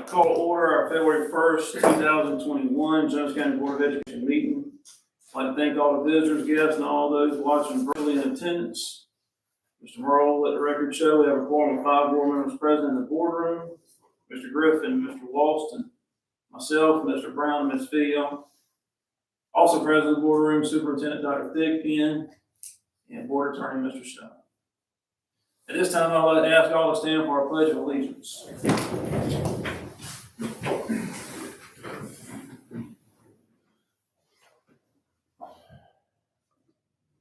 Call to order our February 1st, 2021 Jones County Board of Education meeting. I'd like to thank all the visitors, guests, and all those watching virtually in attendance. Mr. Merle, let the record show we have a quorum of 5 board members present in the boardroom. Mr. Griffin, Mr. Walston, myself, Mr. Brown, Ms. Field. Also present in the boardroom, Superintendent Dr. Thigpen and Board Attorney Mr. Stone. At this time, I'd like to ask all to stand for our Pledge of Allegiance.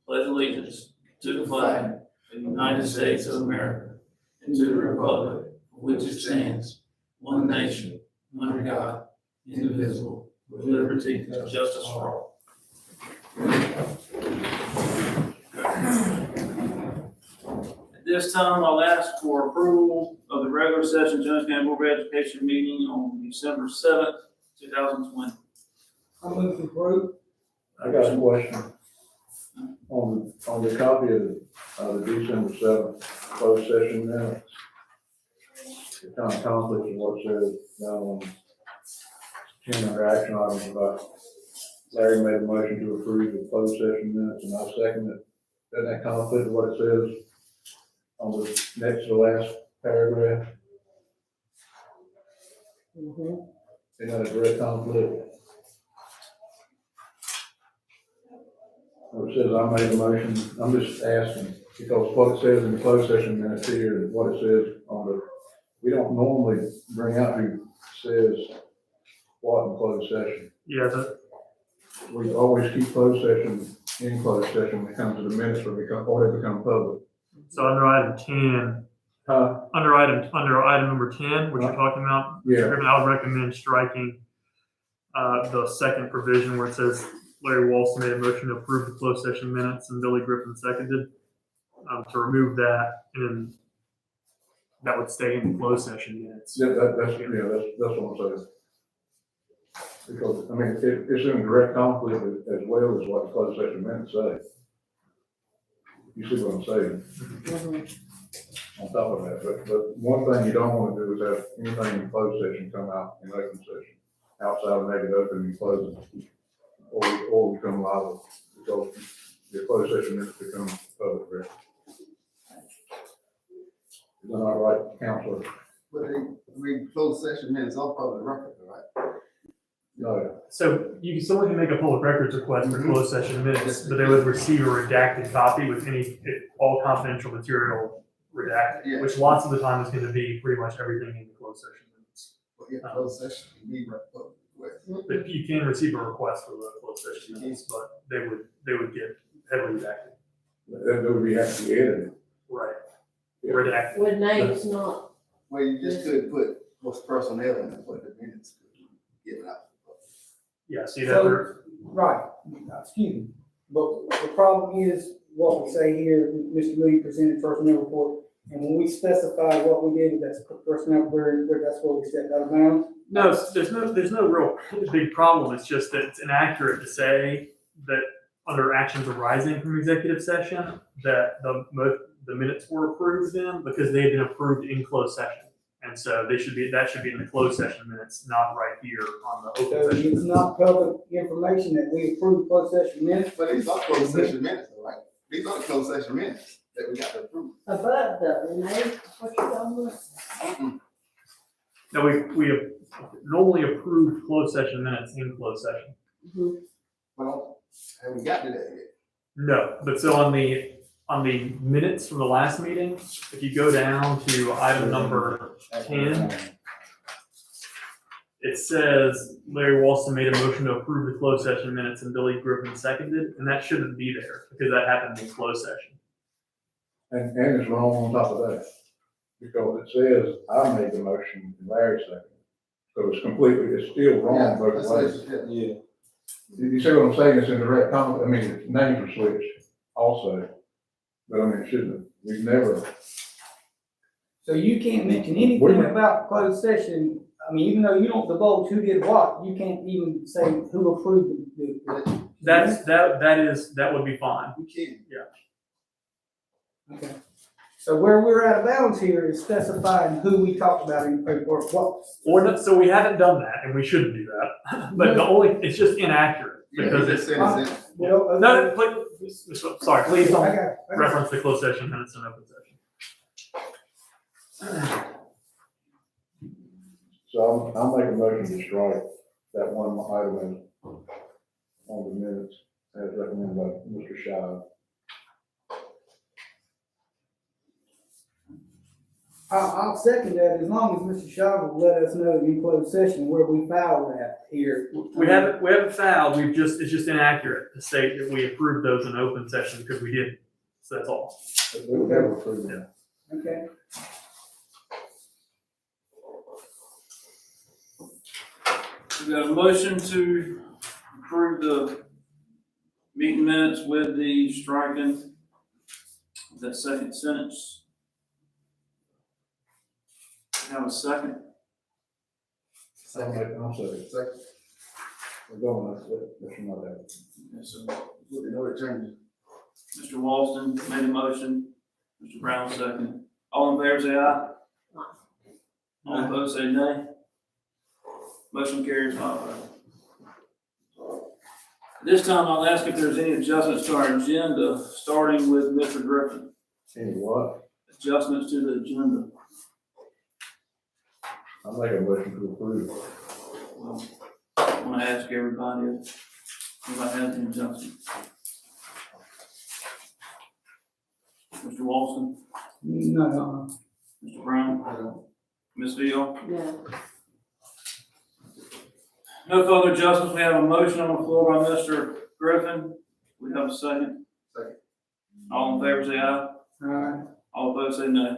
Pledge allegiance to the flag of the United States of America and to the republic for which it stands, one nation, under God, indivisible, with liberty and justice for all. At this time, I'll ask for approval of the regular session Jones County Board of Education meeting on December 7th, 2020. I move to approve. I got a question. On the copy of the December 7th closed session minutes, it kind of conflicts with what it says down on 10 under action items about Larry made a motion to approve the closed session minutes and I second it. Doesn't that conflict with what it says on the next to the last paragraph? Isn't that a direct conflict? Or it says I made a motion, I'm just asking, because what it says in the closed session minutes here, and what it says on the, we don't normally bring out who says what in closed session. Yeah, We always keep closed session in closed session when it comes to the minutes or they become public. so under item 10, under item number 10, which you're talking about, Yeah. I would recommend striking the second provision where it says Larry Walston made a motion to approve the closed session minutes and Billy Griffin seconded. To remove that, and that would stay in the closed session minutes. Yeah, that's what I'm saying. Because, I mean, it's in direct conflict as well as what the closed session minutes say. You see what I'm saying? On top of that, but one thing you don't want to do is have anything in closed session come out in open session, outside of make it open and close it, or become liable, because the closed session minutes become public record. Is that all right, Counselor? But closed session minutes are public record, right? No. So someone can make a public records request for closed session minutes, but they would receive a redacted copy with all confidential material redacted, Yeah. which lots of the time is going to be pretty much everything in the closed session minutes. But yeah, closed session, you need public record. But you can receive a request for the closed session minutes, but they would get heavily redacted. That would be actually edited. Right. Yeah. Redacted. With names not. Well, you just could put what's personnel in it, what the minutes could get out. Yeah, see that. Right, excuse me, but the problem is what we say here, Mr. Lee presented personnel report, and when we specify what we did with that personnel, where that's where we set that amount. No, there's no real big problem. It's just that it's inaccurate to say that under actions arising from executive session that the minutes were approved then, because they had been approved in closed session. And so that should be in the closed session minutes, not right here on the open So session. it's not public information that we approved closed session minutes. But these are closed session minutes, all right? These are the closed session minutes that we got to approve. Above the name, what you talking about? Now, we normally approve closed session minutes in closed session. Well, haven't got to that yet. No, but so on the minutes from the last meeting, if you go down to item number 10, it says Larry Walston made a motion to approve the closed session minutes and Billy Griffin seconded, and that shouldn't be there because that happened in closed session. And it's wrong on top of that, because it says I made the motion and Larry seconded. So it's still wrong both ways. Yeah. You see what I'm saying? It's in direct conflict. I mean, names are switched also, but I mean, it shouldn't have. We've never. So you can't mention anything about closed session. I mean, even though you don't divulge who did what, you can't even say who approved the. That would be fine. We can. Okay. So where we're out of bounds here is specifying who we talked about or what. Ordinance, so we haven't done that, and we shouldn't do that. But the only, it's just inaccurate, because it's, Well, no, please, sorry, please I don't got it. reference the closed session minutes and open session. So I'll make a motion to strike that one item on the minutes as recommended by Mr. Shive. I'll second that as long as Mr. Shaw will let us know in closed session where we filed that here. We haven't filed, it's just inaccurate to state that we approved those in open session, because we didn't. So that's all. We will never approve it. Okay. We got a motion to approve the meeting minutes with the striking of that second sentence. Have a second. I'll say it. Second. We're going, that's not that. Okay, so Looking at it changes. Mr. Walston made a motion, Mr. Brown second. All in favor say aye. All opposed say nay. Motion carries 5-0. This time I'll ask if there's any adjustments to our agenda, starting with Mr. Griffin. Any what? Adjustments to the agenda. I'll make a motion to approve. Well, I want to ask everybody if I have any adjustments. Mr. Walston, No. Mr. Brown, Ms. Veal. No. No further adjustments. We have a motion on the floor by Mr. Griffin. We have a second. Second. All in favor say aye. Alright. All opposed say nay.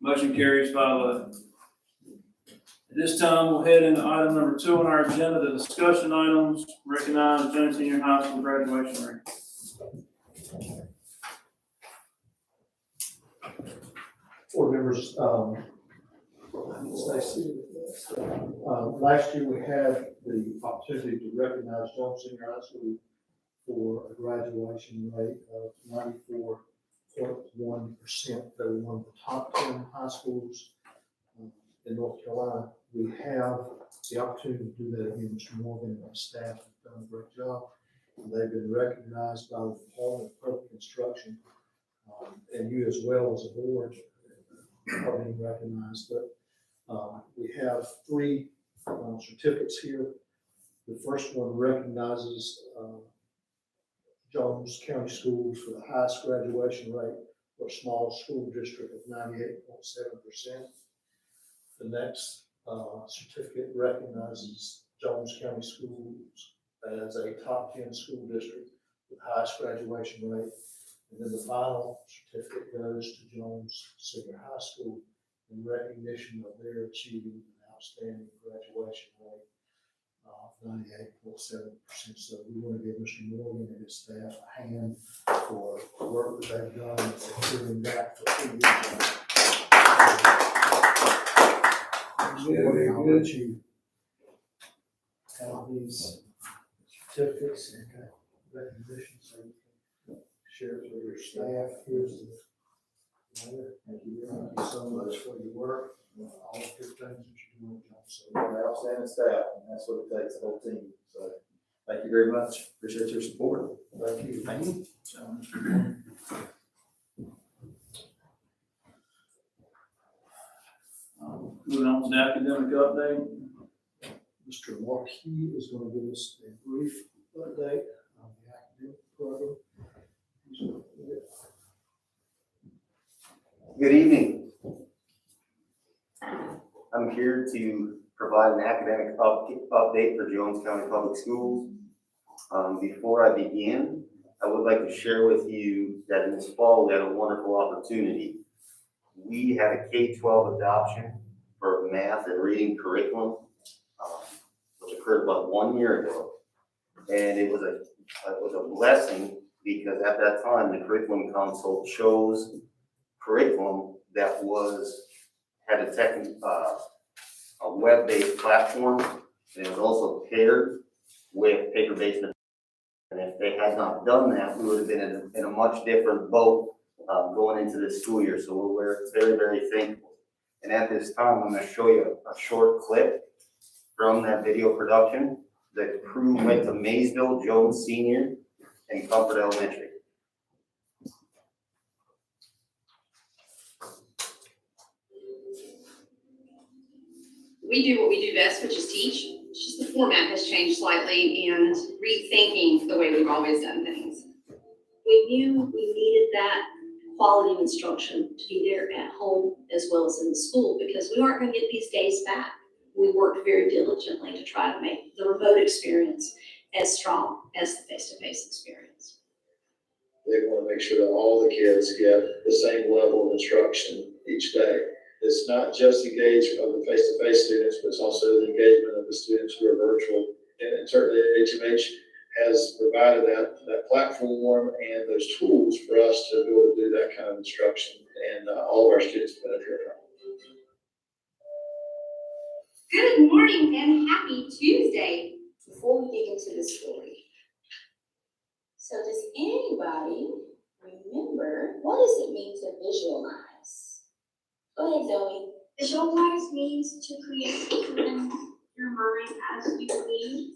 Motion carries 5-0. At this time, we'll head into item number 2 on our agenda, the discussion items. Recognize Jones Senior High School graduation rate. Board members, last year we had the opportunity to recognize Jones Senior High School for a graduation rate of 94.1%. They were one of the top 10 high schools in North Carolina. We have the opportunity to do that again. Mr. Morgan and our staff have done a great job. They've been recognized by the Department of Public Instruction, and you as well as a board are being recognized. But we have 3 certificates here. The first one recognizes Jones County Schools for the highest graduation rate for a small school district of 98.7%. The next certificate recognizes Jones County Schools as a top 10 school district with highest graduation rate. And then the final certificate goes to Jones Senior High School in recognition of their achieving an outstanding graduation rate of 98.7%. So we want to give Mr. Morgan and his staff a hand for the work that they've done in securing that for 2 years. I'll let you have these certificates and recognitions so you can share it with your staff. Here's the letter. Thank you so much for your work, all the good things that you're doing, John. So Outstanding staff, and that's what it takes, the whole team. So thank you very much. Appreciate your support. thank you. Thank you. Moving on to the academic update. Mr. Markey is going to give us a brief update on the academic program. Good evening. I'm here to provide an academic update for Jones County Public Schools. Before I begin, I would like to share with you that in this fall we had a wonderful opportunity. We had a K-12 adoption for math and reading curriculum, which occurred about 1 year ago. And it was a blessing because at that time the curriculum council chose curriculum that had a web-based platform, and it was also paired with paper-based. And if they had not done that, we would have been in a much different boat going into this school year. So we're very, very thankful. And at this time, I'm going to show you a short clip from that video production. The crew went to Maysville, Jones Senior, and Comfort Elementary. We do what we do best, which is teach. It's just the format has changed slightly and rethinking the way we've always done things. We knew we needed that quality of instruction to be there at home as well as in the school, because we aren't gonna get these days back. We worked very diligently to try to make the remote experience as strong as the face-to-face experience. They want to make sure that all the kids get the same level of instruction each day. It's not just engagement of the face-to-face students, but it's also the engagement of the students who are virtual. And certainly HMH has provided that platform and those tools for us to be able to do that kind of instruction, and all of our students benefit from it. Good morning and happy Tuesday. Before we dig into the story, so does anybody remember, what does it mean to visualize? Go ahead, Zoe. Visualize means to create pictures in your mind as you read.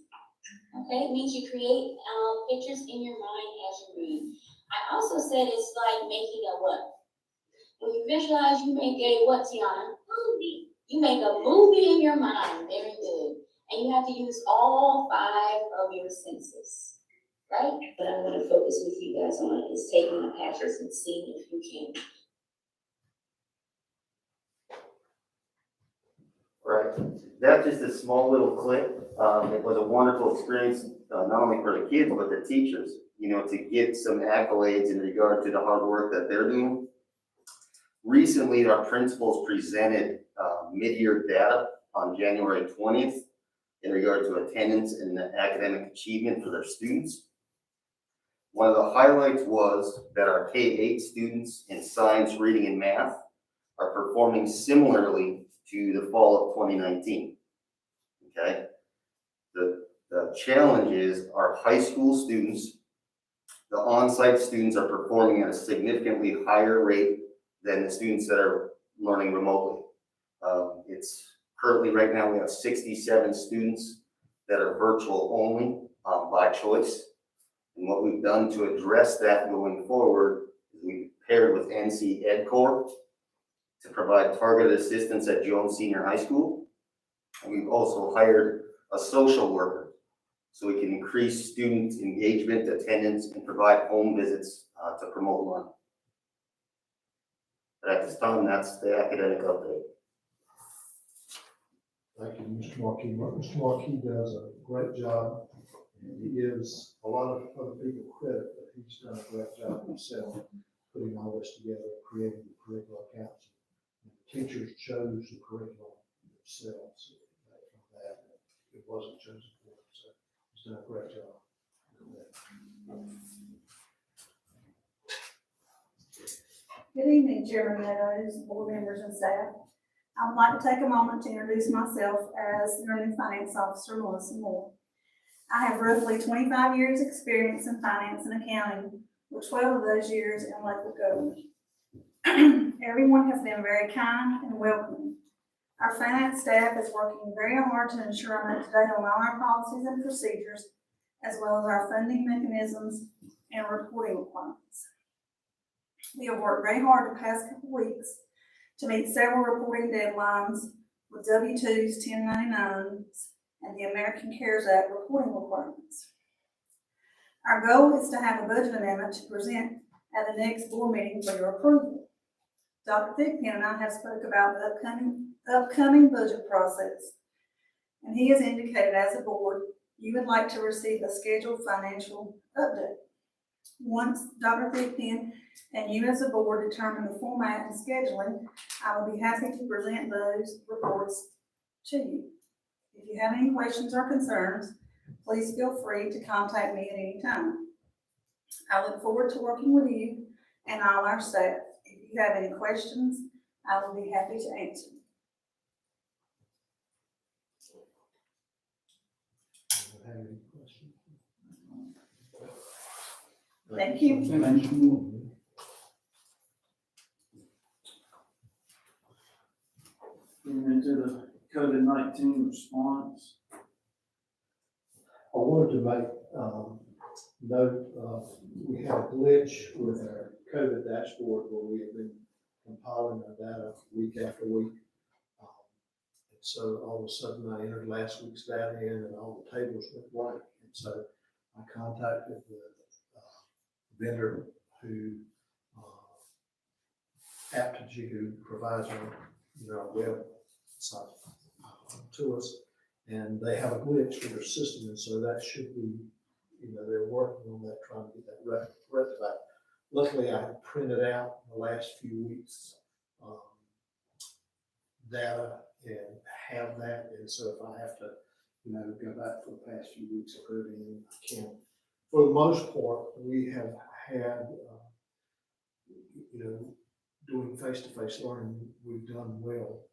Okay, it means you create pictures in your mind as you read. I also said it's like making a what? When you visualize, you make a what, Tiana? Movie. You make a movie in your mind. Very good. And you have to use all 5 of your senses, right? But I'm going to focus with you guys on is taking the patches and seeing if you can. Right. That's just a small little clip. It was a wonderful experience, not only for the kids, but the teachers, to get some accolades in regard to the hard work that they're doing. Recently, our principals presented mid-year data on January 20th in regard to attendance and academic achievement for their students. One of the highlights was that our K-8 students in science, reading, and math are performing similarly to the fall of 2019. Okay? The challenge is our high school students, the on-site students are performing at a significantly higher rate than the students that are learning remotely. It's currently right now we have 67 students that are virtual only by choice. And what we've done to address that going forward is we've paired with NC Ed Corps to provide targeted assistance at Jones Senior High School. And we've also hired a social worker so we can increase student engagement, attendance, and provide home visits to promote learning. But at this time, that's the academic update. Thank you, Mr. Markey. Mr. Markey does a great job. He gives a lot of other people credit, but he's done a great job himself putting all this together, creating the curriculum council. And the teachers chose the curriculum themselves. From that, it wasn't chosen for them, so he's done a great job. Good evening, Chairman Meadows, board members and staff. I would like to take a moment to introduce myself as your new finance officer, Melissa Moore. I have roughly 25 years' experience in finance and accounting, with 12 of those years in local government. Everyone has been very kind and welcoming. Our finance staff is working very hard to ensure I'm up to date on all our policies and procedures, as well as our funding mechanisms and reporting requirements. We have worked very hard the past couple weeks to meet several reporting deadlines with W-2s, 1099s, and the American CARES Act reporting requirements. Our goal is to have a budget amendment to present at the next board meeting for your approval. Dr. Thigpen and I have spoke about the upcoming budget process, and he has indicated as a board you would like to receive a scheduled financial update. Once Dr. Thigpen and you as a board determine the format and scheduling, I will be happy to present those reports to you. If you have any questions or concerns, please feel free to contact me at any time. I look forward to working with you and all our staff. If you have any questions, I will be happy to answer. Have any questions? Thank you. Getting into the COVID-19 response. I wanted to make, note, we had a glitch with our COVID dashboard where we have been compiling our data week after week. And so all of a sudden I entered last week's data in and all the tables went blank. And so I contacted the vendor who, Aptitude, who provides our website to us. And they have a glitch with their system, and so that should be, they're working on that, trying to get that rectified. Luckily, I have printed out the last few weeks' data and have that, and so if I have to, go back for the past few weeks and put it in, I can. For the most part, we have had, doing face-to-face learning, we've done well.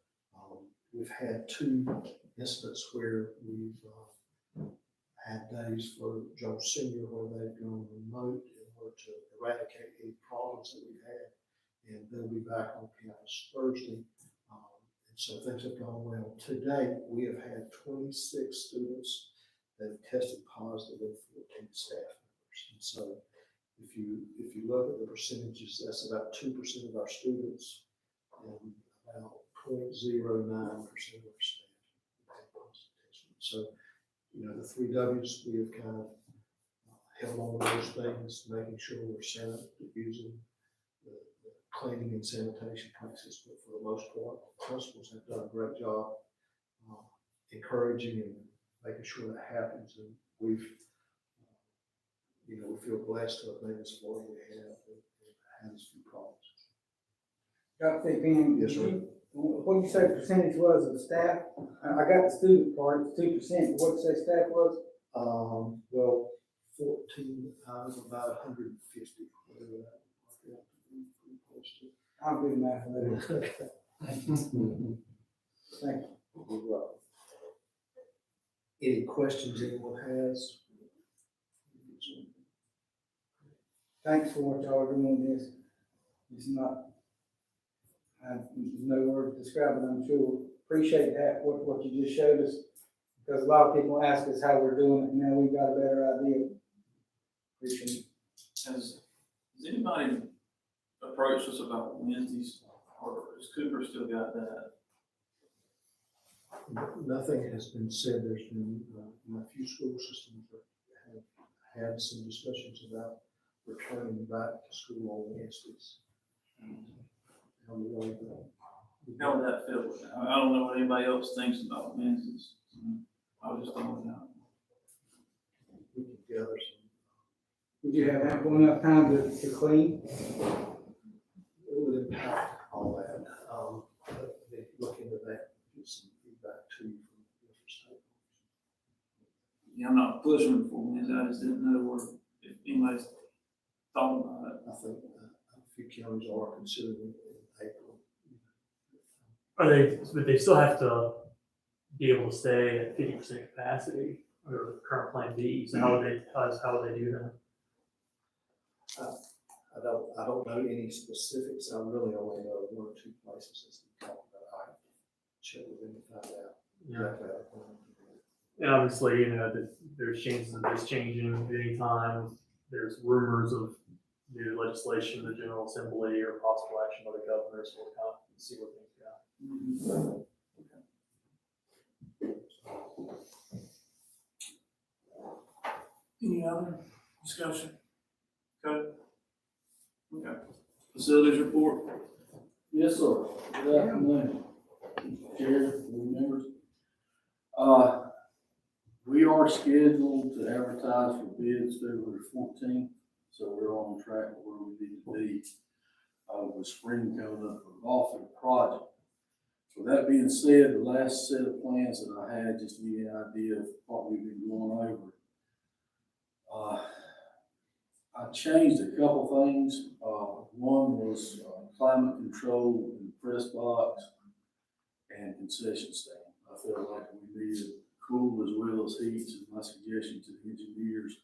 We've had 2 incidents where we've had days for Jones Senior where they've gone remote in order to eradicate any problems that we've had. And they'll be back on campus Thursday. And so things have gone well. To date, we have had 26 students that have tested positive and 14 staff members. And so if you look at the percentages, that's about 2% of our students and about 0.09% of our staff. So, the 3 W's, we have kind of held on to those things, making sure we're using the cleaning and sanitation practices, but for the most part, principals have done a great job encouraging and making sure that happens. And we've, we feel blessed to have made this far. We have had as few problems. Dr. Ben, Yes, sir. what you say the percentage was of the staff? I got the student part, it's 2%, what did you say staff was? Well, 14 out of about 150. Whatever that pretty close to. I'm good at math. Thank you. Any questions anyone has? Thanks for what y'all are doing with this. It's not, there's no word to describe it, I'm sure. Appreciate that, what you just showed us. Because a lot of people ask us how we're doing it, and now we've got a better idea. Appreciate it. Has anybody approached us about Wednesdays, or has Cooper still got that? Nothing has been said. There's been a few school systems that have had some discussions about returning back to school on Wednesdays. How How would that feel? I don't know what anybody else thinks about Wednesdays. I was just throwing it out. we can gather some. Would you have ample enough time to clean? It would impact all that. But they look into that, get some feedback to you from different stakeholders. Yeah, I'm not pushing for Wednesday, I just didn't know if anybody's thought about it. I think a few counties are considering it in April. But they still have to be able to stay at 50% capacity or current plan B. So how would they do that? I don't know any specifics. I really only know 1 or 2 places as we talk about. I have to check with them to find out exactly how they're going to do it. And obviously, there's chances of this changing at any time. There's rumors of new legislation in the General Assembly or possible action by the governor, so we'll kind of see what things go. Any other discussion? Okay. Okay. Facilities report? Yes, sir. Good afternoon, Chair, board members. We are scheduled to advertise for bids February 14th, so we're on track where we need to be with spring coming up for the ball field project. So that being said, the last set of plans that I had, just to give you an idea of what we've been going over. I changed a couple things. One was climate control in the press box and concession stand. I felt like we needed cool as well as heat, and my suggestion to the engineers,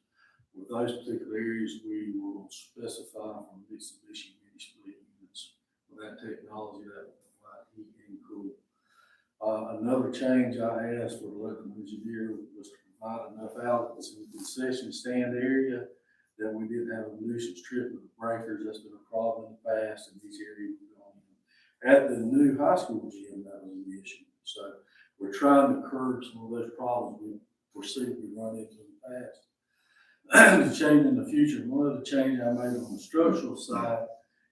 with those particular areas, we will specify from Mitsubishi mini split units with that technology that will provide heat and cool. Another change I asked for the local engineer was to provide enough outlets in the concession stand area that we didn't have a nuisance trip with breakers. That's been a problem in the past in these areas we're going in. At the new high school gym, that was an issue. So we're trying to curb some of those problems we foresee we run into in the past. The change in the future, one of the changes I made on the structural side,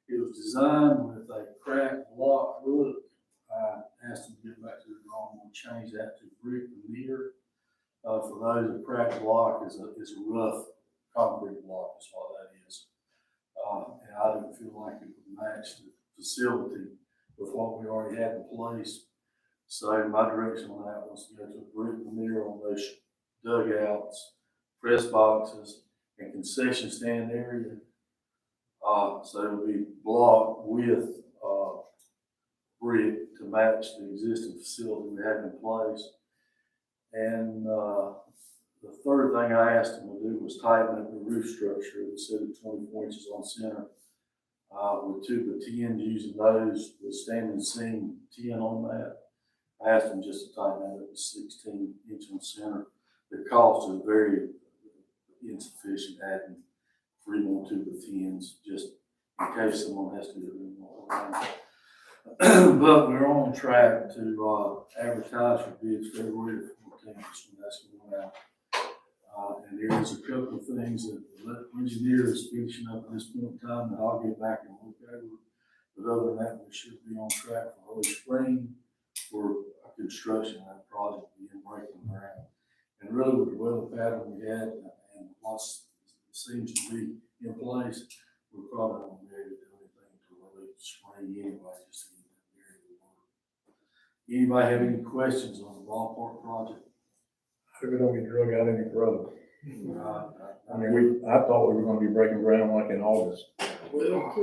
it was designed with a cracked block look. I asked them to get back to the drawing and change that to brick veneer. For those, a cracked block is a rough concrete block is what that is. And I didn't feel like it would match the facility with what we already had in place. So my direction on that was to go to brick veneer on those dugouts, press boxes, and concession stand area. So it'll be blocked with brick to match the existing facility we have in place. And the third thing I asked them to do was tighten up the roof structure. It said 24 inches on center with 2 by 10s, using those with standing seam 10 on that. I asked them just to tighten that up to 16 inch on center. The cost is very insufficient, adding 3 more 2 by 10s just in case someone has to do it more. But we're on track to advertise for bids February 14th when that's going out. And there is a couple of things that the engineer is finishing up at this point in time that I'll get back and look over. But other than that, we should be on track for early spring for a construction of that project being breaking ground. And really with the weather pattern we had and what seems to be in place, we're probably not going to be able to do anything until early spring anyway, just to get that area to work. Anybody have any questions on the ballpark project? Hope we don't get drug out any further. I mean, I thought we were gonna be breaking ground like in August. Well,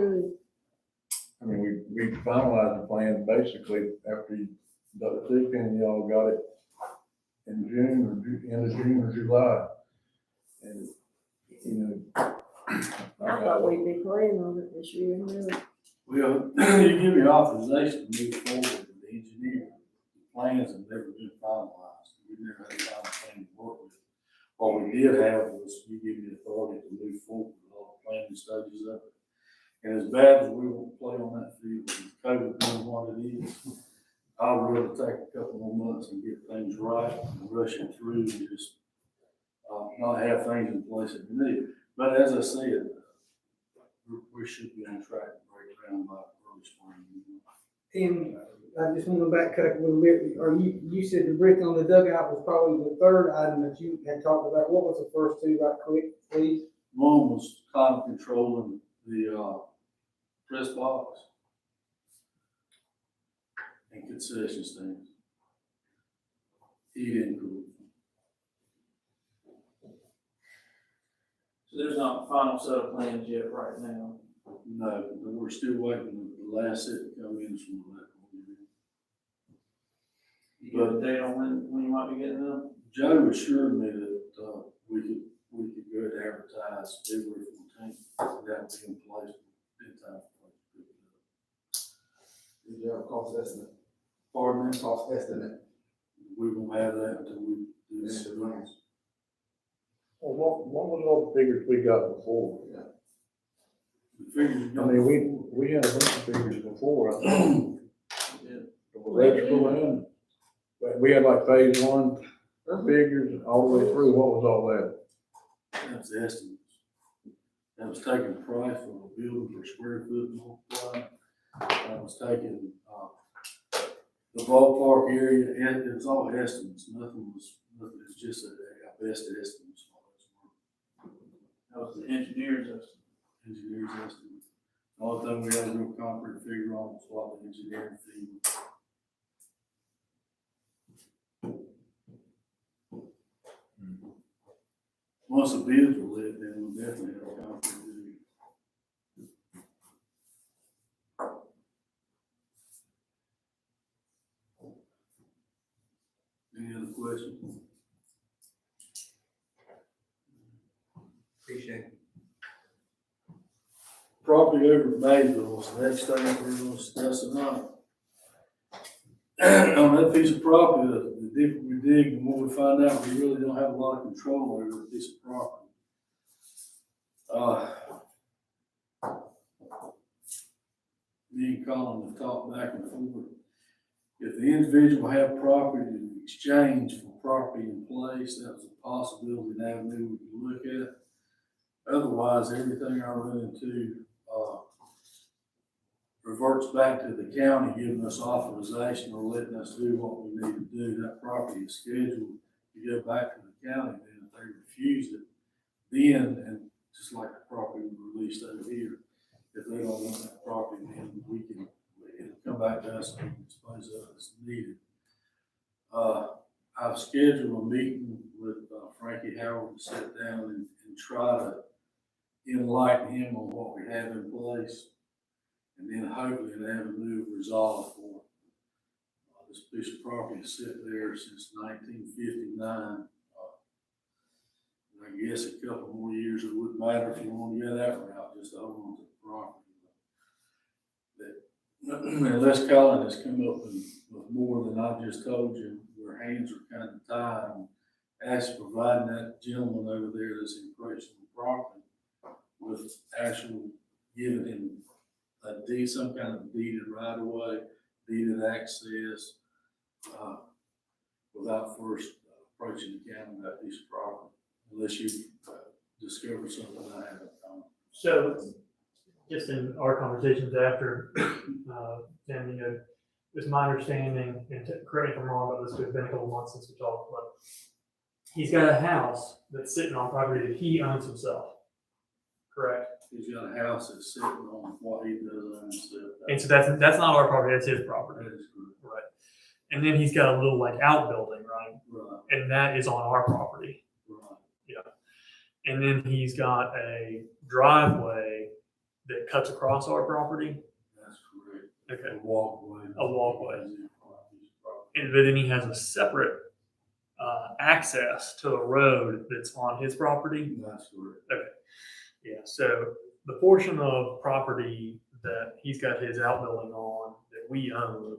I mean, we finalized the plan basically after Dr. Tick and y'all got it in June or end of June or July. And, you know. I thought we'd be playing on it this year, really. well, you give me authorization to move forward with the engineer. The plans have never been finalized. We never had a final plan to work with. What we did have was you give me authority to move forward with all the planning stages of it. And as bad as we want to play on that field, with COVID being what it is, I'd rather take a couple more months and get things right and rush it through and just not have things in place that we need. But as I said, we should be on track to break ground by early spring. And I just want to backtrack a little bit. You said the brick on the dugout was probably the third item that you had talked about. What was the first two, right quick, please? One was climate control and the press box and concession stands. Heat and cool. So there's not a final set of plans yet right now. No, we're still waiting for the last set to come in from the electrical engineer. You got a date on when you might be getting them? Joe assured me that we could go ahead and advertise February 14th. That would be in place in time for us to pick it up. Did you have a cost estimate? Pardon me? Cost estimate. We won't have that until we do this. Well, what was all the figures we got before? The figures. I mean, we had a bunch of figures before, I think. Electrical and, we had like phase 1 figures all the way through. What was all that? That was estimates. That was taking the price for a building per square foot multiplied. That was taking the ballpark area, and it was all estimates. Nothing was just a best estimates. That was the engineer's estimate. Engineer's estimate. The only thing we had a real concrete figure on was what the engineering fee was. Once the bids were lit, then we definitely had a concrete figure. Any other questions? Appreciate it. Property over at Maysville was the next thing we were going to discuss tonight. on that piece of property, the deeper we dig, the more we find out we really don't have a lot of control over that piece of property. Me and Colin have talked back and forth. If the individual have property to exchange for property in place, that was a possibility, an avenue we could look at. Otherwise, everything I run into, reverts back to the county giving us authorization or letting us do what we need to do. That property is scheduled to go back to the county. Then if they refuse it, then, and just like the property we released over here, if they don't want that property, then we can, it'll come back to us and we can dispose of it as needed. I've scheduled a meeting with Frankie Howard to sit down and try to enlighten him on what we have in place. And then hopefully an avenue of resolve for this piece of property has sit there since 1959. I guess a couple more years, it wouldn't matter if you want to go that route, just to hold on to the property. But unless Colin has come up with more than I just told you, where hands are kind of tied, and actually providing that gentleman over there that's encroaching the property with actual giving him a deed, some kind of deeded right of way, deeded access, without first approaching the county about that piece of property, unless you discover something I haven't done. So, just in our conversations after, and you know, it's my understanding, and correct me if I'm wrong about this, but it's been a couple months since we talked, but he's got a house that's sitting on property that he owns himself, correct? He's got a house that's sitting on what he does on himself. And so that's not our property, that's his property. That is correct. Right. And then he's got a little like outbuilding, right? Right. And that is on our property. Right. Yeah. And then he's got a driveway that cuts across our property. That's correct. Okay. A walkway. A walkway. And but then he has a separate access to the road that's on his property. That's correct. Okay. Yeah. So the portion of property that he's got his outbuilding on that we own,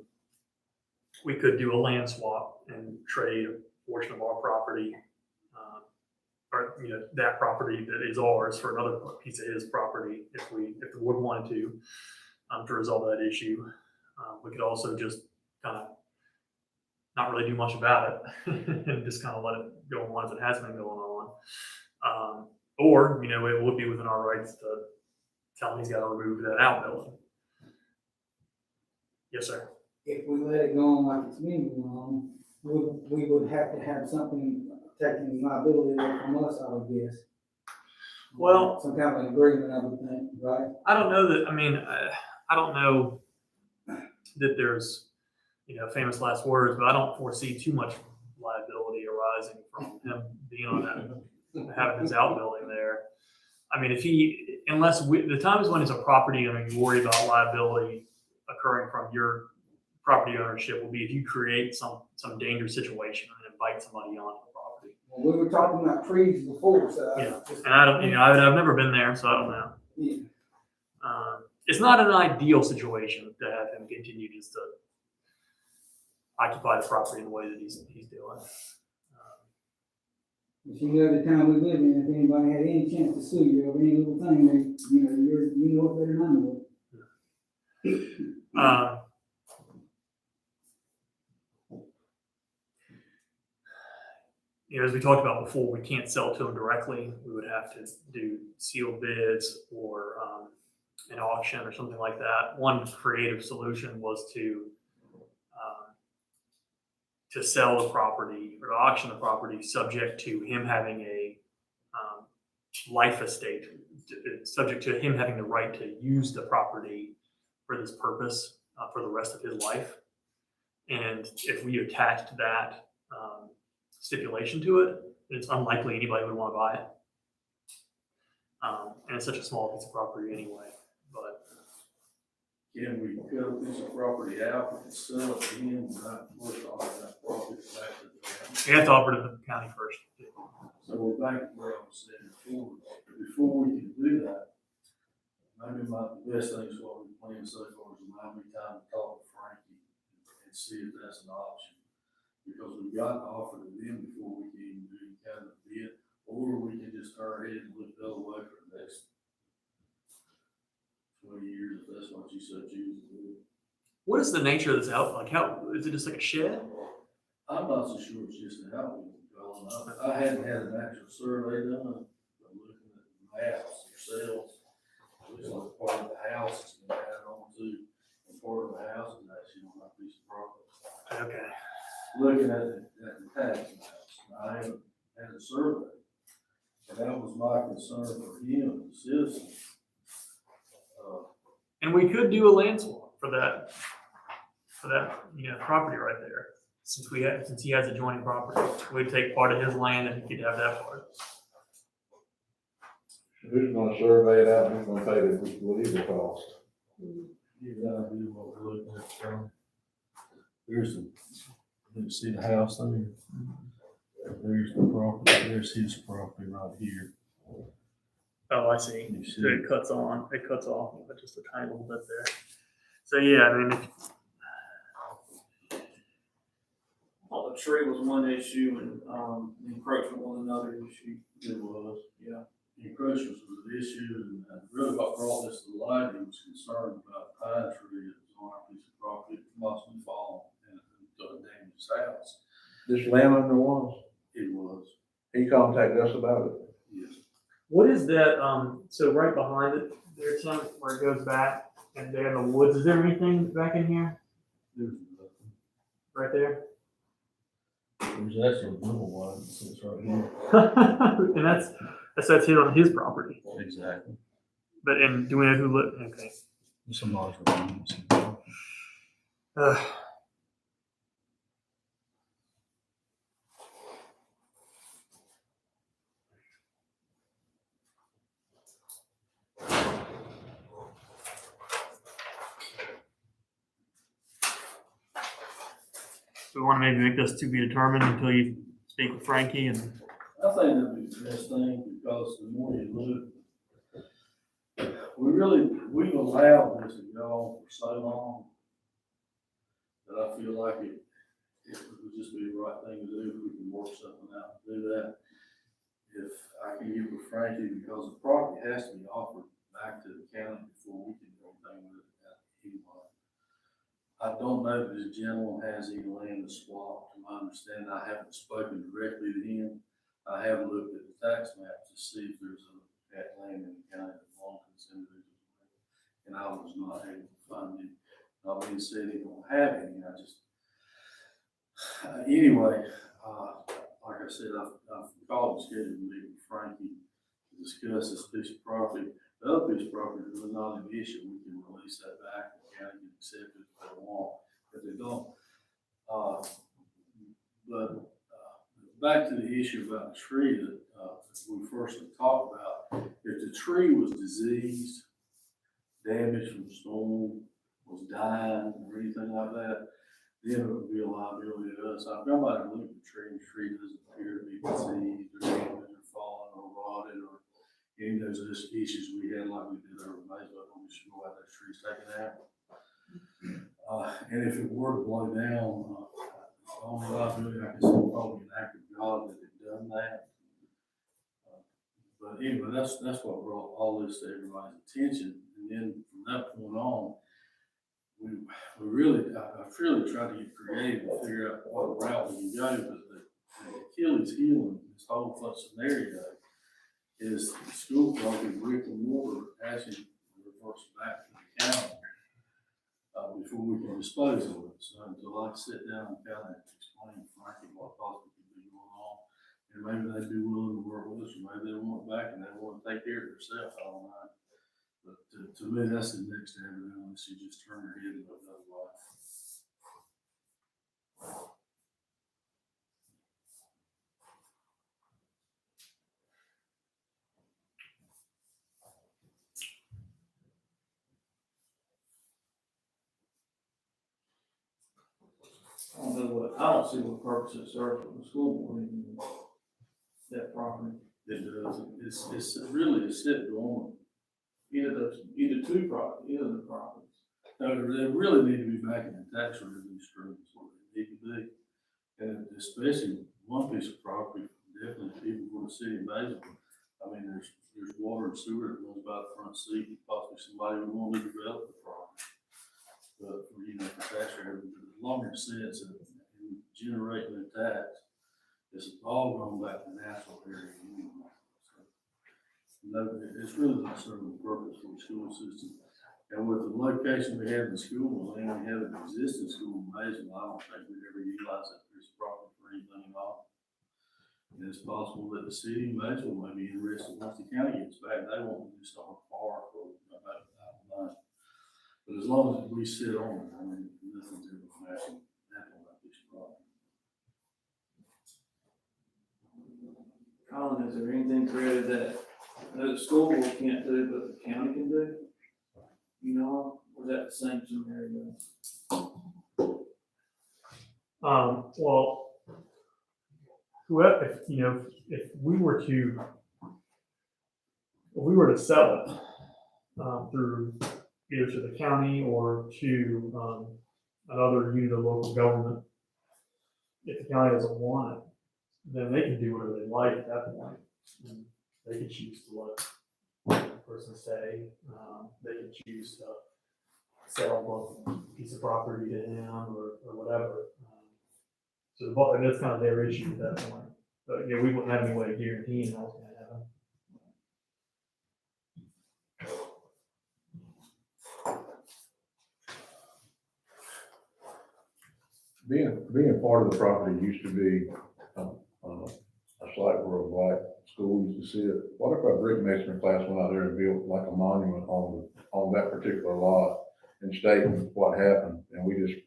we could do a land swap and trade a portion of our property, or you know that property that is ours for another piece of his property if the board wanted to resolve that issue. We could also just kind of not really do much about it and just kind of let it go on as it has been going on. Or, you know, it would be within our rights to tell him he's got to remove that outbuilding. Yes, sir. If we let it go on like it's been going on, we would have to have something taking liability away from us, I would guess. Well, some kind of an agreement, I would think, right? I don't know that, I mean, I don't know that there's, you know, famous last words, but I don't foresee too much liability arising from him being on that, having his outbuilding there. I mean, the times when it's a property, I mean, you worry about liability occurring from your property ownership will be if you create some dangerous situation and invite somebody onto the property. Well, we were talking about trees before, so. Yeah, and I don't, you know, I've never been there, so I don't know. Yeah. It's not an ideal situation to have him continue just to occupy the property in the way that he's doing. But you know, the time we live in, if anybody had any chance to sue you over any little thing, they, you know it better than I know it. You know, as we talked about before, we can't sell to them directly. We would have to do sealed bids or an auction or something like that. One creative solution was to sell the property or to auction the property subject to him having a life estate, subject to him having the right to use the property for this purpose for the rest of his life. And if we attached that stipulation to it, it's unlikely anybody would want to buy it. And it's such a small piece of property anyway. But can we cut a piece of property out and sell it to him, not work on that property back to the county? we have to offer to the county first. So we're back to where I was saying before we can do that, maybe the best thing is what we planned so far is allow me time to talk to Frankie and see if that's an option. Because we've got to offer to them before we can even do any kind of bid, or we can just turn our head and look the other way for the next 20 years, if that's what you so choose to do. What is the nature of this outfit? Like, how is it just like a shed? I'm not so sure it's just an outlet. I hadn't had an actual survey done, but looking at the maps themselves, it looks like part of the house has been added on to, and part of the house is actually on that piece of property. Okay. Looking at the tax maps, I haven't had a survey, and that was my concern for him, the citizen. And we could do a land swap for that, property right there. Since he has adjoining property, we'd take part of his land and he could have that part. Who's gonna survey it out, who's gonna pay the legal cost? Give you an idea what we're looking at. There's you see the house there? There's the property, there's his property right here. Oh, I see. You see So it cuts off just a tiny little bit there. So yeah, I mean, Well, the tree was one issue and, the encroachment was another issue. It was. Yeah. Encroachments was an issue, and really what brought this to light, he was concerned about a pine tree that was on our piece of property that possibly fall and damage his house. This landowner was, It was, he contacted us about it. yes. what is that? So right behind it, there's some where it goes back, and there in the woods. Is there anything back in here? There's nothing. Right there. There's actually a little one that sits right here. And that's hit on his property. Exactly. But and do we know who lived? Okay. Some large ones. So we want to maybe make this to be determined until you speak with Frankie and. I think that'd be the best thing, because the more you look, we've allowed this to go on for so long that I feel like it would just be the right thing to do if we can work something out and do that. If I can get with Frankie, because the property has to be offered back to the county before we can do anything with it anyway. I don't know if this gentleman has any land to swap. To my understanding, I haven't spoken directly to him. I have looked at the tax map to see if there's that land in the county that belongs to this individual, and I was not able to find any. Not being said he don't have any, I just, anyway, like I said, I've called and scheduled a meeting with Frankie to discuss this piece of property. The other piece of property is really not an issue. We can release that back, the county can accept it if they want, if they don't. But back to the issue about the tree that we first talked about. If the tree was diseased, damaged from storm, was dying, or anything like that, then it would be a liability to us. I've gone by and looked at the tree, and the tree doesn't appear to be diseased, or damaged, or fallen, or rotted, or any of those issues we had, like we did over Maysville, when we should go out, those trees taken out. And if it were to blow down, the only liability I can see probably an act of God that had done that. But anyway, that's what brought all this to everybody's attention. And then from that point on, I've really tried to get creative and figure out what route we can go. But the Achilles heel in this whole fun scenario is the school property, brick and mortar, actually reverts back to the county before we can dispose of it. So until I sit down and kind of explain to Frankie what possibly could be going on, and maybe they'd be willing to work with us, or maybe they want it back and they want to take care of themselves. I don't know. But to me, that's the next avenue, unless you just turn your head and go the other way. I don't see what purpose it serves for the school board, even that property. It does. It's really a sit dormant. Either the properties. They really need to be back in the tax revenue stream, is what they he could do. And especially one piece of property, definitely people for the city of Maysville. I mean, there's water and sewer that runs by the front seat, possibly somebody would want to develop the property. But, you know, for tax rate, the longer it sits and generating the tax, it's all going back to natural area. So, no, it's really not serving the purpose for the school system. And with the location we have in school, and we have an existing school in Maysville, I don't think we'd ever utilize that piece of property for anything at all. And it's possible that the city of Maysville may be interested, once the county gets back, they want to do something far for about $1,000. But as long as we sit on it, I mean, nothing's ever going to happen on that piece of property. Colin, is there anything created that the school board can't do, but the county can do? You know, or is that the same scenario? Well, whoever, if we were to sell it, through either to the county or to, another unit of local government, if the county doesn't want it, then they can do whatever they like at that point. And they can choose to let the person stay, they can choose to sell a piece of property to him or whatever. And that's kind of their issue at that point. But yeah, we wouldn't have any way of guaranteeing that was gonna happen. Being part of the property used to be, a site where a black school used to sit. What if our brick masonry class went out there and built like a monument on that particular lot and stating what happened, and we just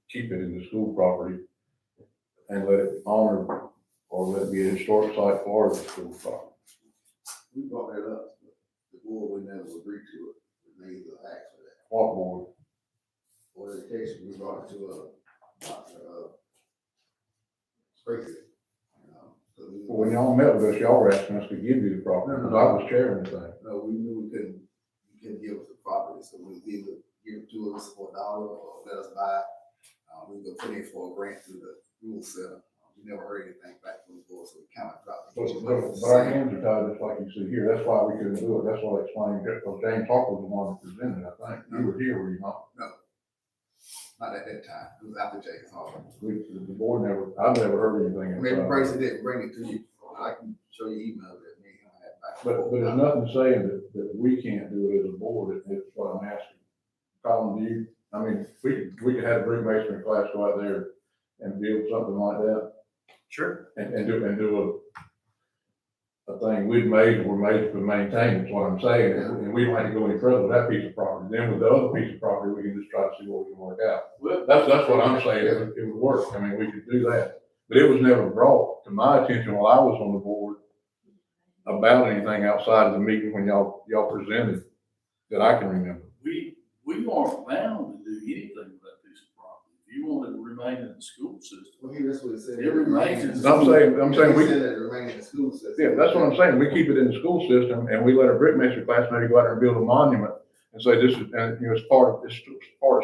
keep it in the school property and let it honor, or let it be a historic site for the school property? We brought that up, but the board would never agree to it. We made the act for that. What board? Board of Education, we brought it to a space. When y'all met with us, y'all were asking us to give you the property, because I was chairing the thing. No, we knew we couldn't, you couldn't give us the property, so we either give it to us for $1 or let us buy it. We go put in for a grant through the Rule Center. We never heard anything back from the board, so we kind of dropped it. But our hands are tied, just like you see here. That's why we couldn't do it. That's what I explained, because James Harper was the one that presented it, I think. You were here, were you not? No, not at that time. It was after James Harper. The board I've never heard anything. Maybe Bracy didn't bring it to you. I can show you email that me and him had back. But there's nothing saying that we can't do it as a board, is what I'm asking. Colin, we could have a brick masonry class go out there and build something like that. Sure. And do a thing we're made to maintain, is what I'm saying, and we don't have to go any further with that piece of property. Then with the other piece of property, we can just try to see what we can work out. That's what I'm saying, it would work. I mean, we could do that. But it was never brought to my attention while I was on the board about anything outside of the meeting when y'all presented that I can remember. We aren't bound to do anything with that piece of property. If you want it to remain in the school system. Well, he that's what he said. It remains in the I'm saying we said it remain in the school system. Yeah, that's what I'm saying. We keep it in the school system, and we let our brick masonry class maybe go out there and build a monument and say this is, and it's part of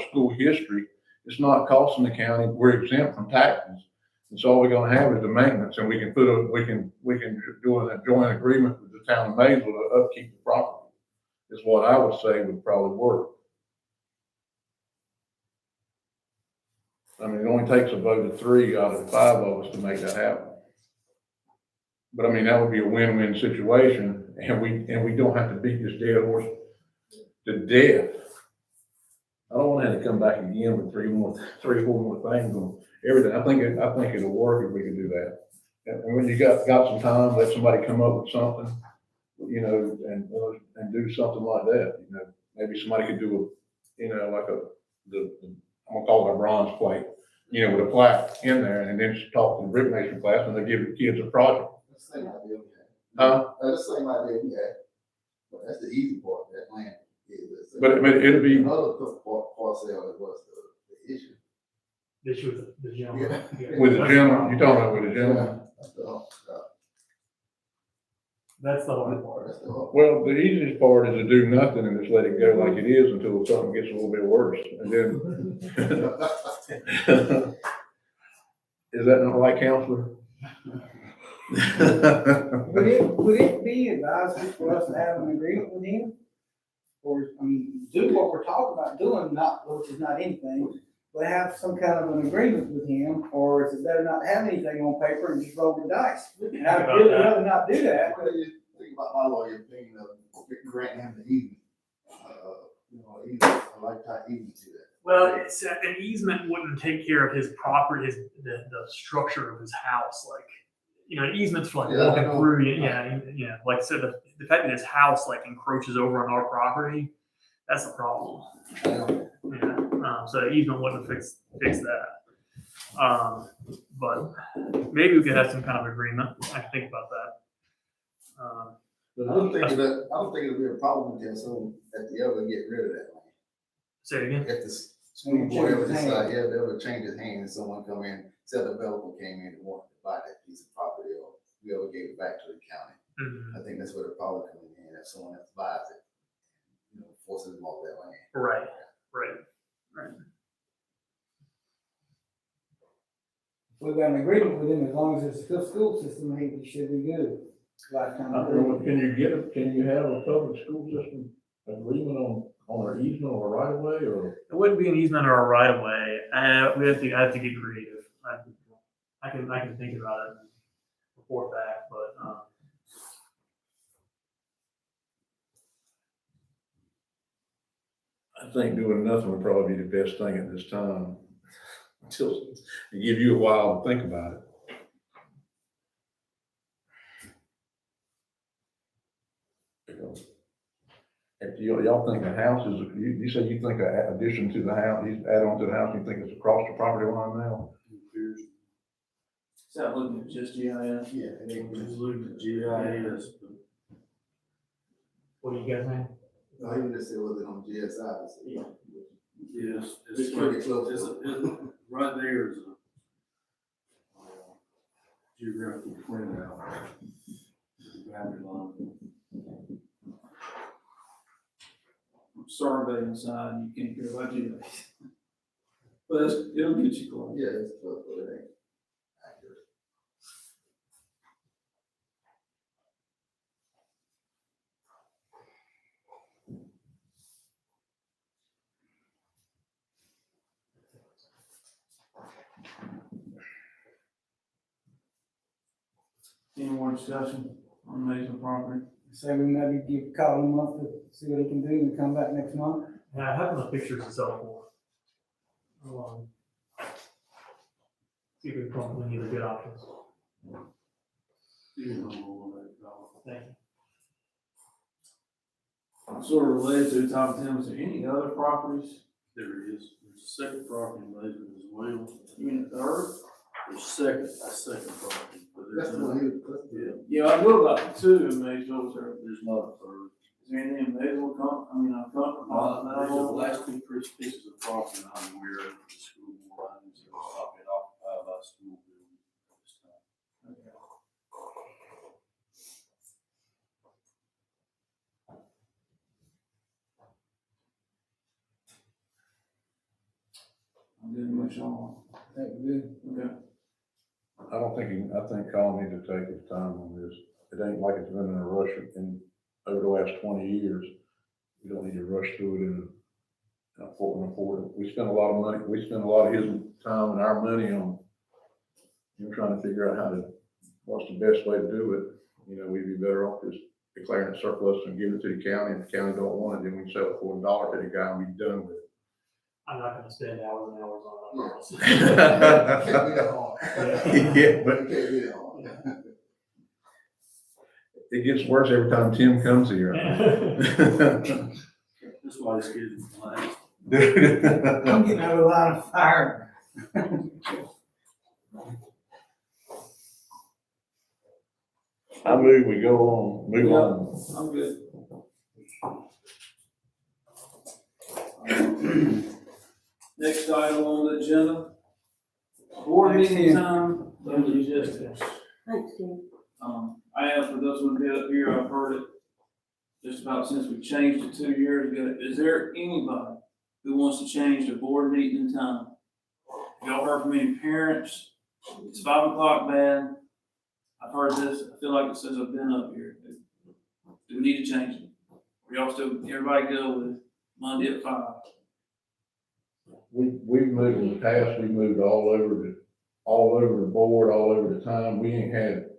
school history. It's not costing the county. We're exempt from taxes, and so all we're going to have is the maintenance, and we can do an joint agreement with the town of Maysville to upkeep the property. Is what I would say would probably work. I mean, it only takes a vote of 3 out of 5 of us to make that happen. But I mean, that would be a win-win situation, and we don't have to beat this dead horse to death. I don't want to have to come back again with 3 or 4 more things on everything. I think it'll work if we can do that. And when you got some time, let somebody come up with something, and do something like that. Maybe somebody could do I'm gonna call it a bronze plate, with a plaque in there, and then just talk to the brick mason class, and they give the kids a project. That's the same idea we had. Huh? That's the same idea we had. But that's the easy part, that land. But it'll be. Another part sale that was the issue. The issue with the gentleman. Yeah. With the gentleman, you're talking about with the gentleman? That's the hard part. That's the hard part. Well, the easiest part is to do nothing and just let it go like it is until something gets a little bit worse. And then, Is that not right, Counselor? Would it be advisable for us to have an agreement with him? Or, I mean, do what we're talking about doing, which is not anything, but have some kind of an agreement with him, or is it better not to have anything on paper and just roll the dice? And I'd really rather not do that. What do you think about my lawyer opinion of granting him the easement? A lifetime easement to that. Well, it's, an easement wouldn't take care of his property, the structure of his house, like, an easement's for like Yeah, I walking know. through, like, so the fact that his house like encroaches over on our property, that's the problem. So the easement wouldn't fix that. But maybe we could have some kind of agreement, I can think about that. I don't think it'll be a problem until soon, if they ever get rid of that land. Say it again? If the school board ever decide, ever change his hand and someone come in, say a developer came in and wanted to buy that piece of property, or we ever gave it back to the county. Mhm. I think that's where the problem comes in, if someone else buys it, forces them off that land. Right. We've got an agreement with him, as long as it's a good school system, I think it should be good. Lifetime agreement. Can you have a public school system agreement on an easement or a right of way, or? It wouldn't be an easement or a right of way. I have to get creative. I can think about it and report back, but I think doing nothing would probably be the best thing at this time, until, to give you a while to think about it. If y'all think the house is, you say you think an addition to the house, add on to the house, you think it's across the property line now? Is that looking at just GIS? Yeah, it ain't Just look at GIS. what do you guys think? No, he just said, was it on GSI? Yeah. Yes, It's it's pretty like, close. right there is a geographical printout. The boundary line. Survey inside, you can't get about GIS. But it'll get you close. Yeah, it's close, but it ain't accurate. Any more discussion on Mason property? So we maybe call him up to see what he can do and come back next month. Yeah, having the pictures is helpful. See if we can come up with any other good options. Thank you. Sort of related to the top 10, is there any other properties? There is, there's a second property in Mason as well. You mean a third? There's a second property, but That's there's the not, one he was. Yeah, I know about the two in Maysville, sir. there's not a third. Is there anything in Maysville These are the last two pieces of property I'm aware of, the school board items that have not been occupied by school building at this time. I'm getting much on. That would be. Okay. I think Colin needs to take his time on this. It ain't like it's been in a rush over the last 20 years. We don't need to rush through it in a forward. We spend a lot of money, we spend a lot of his time and our money on, trying to figure out what's the best way to do it. We'd be better off just declaring it surplus and giving it to the county. If the county don't want it, then we can sell it for $1 to the guy and be done with it. I'm not gonna spend hours and hours on it, I promise. Can't be that hard. Yeah, but Can't be that hard. it gets worse every time Tim comes here. That's why it's getting last. I'm getting out of a lot of fire. I move we go on, move on. I'm good. Next item on the agenda, board meeting time, and logistics. Thanks, Tim. I have, for those who get up here, I've heard it just about since we changed it 2 years ago. Is there anybody who wants to change the board meeting time? Y'all heard from any parents, It's 5 o'clock, man. I've heard this, I feel like it says I've been up here. Do we need to change it? Or y'all still, everybody go with Monday at 5? We've moved in the past, we moved all over the board, all over the time. We ain't had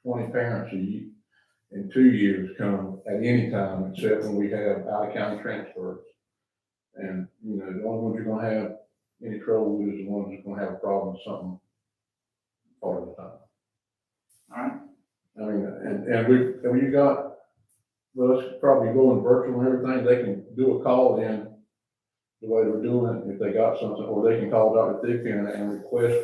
20 parents in 2 years come at any time, except when we have out of county transfers. And, you know, the only ones you're gonna have any trouble with is the ones that's gonna have a problem with something part of the time. All right. I mean, and we got, well, it's probably going virtual and everything, they can do a call in the way we're doing it, if they got something, or they can call Dr. Thigpen and request,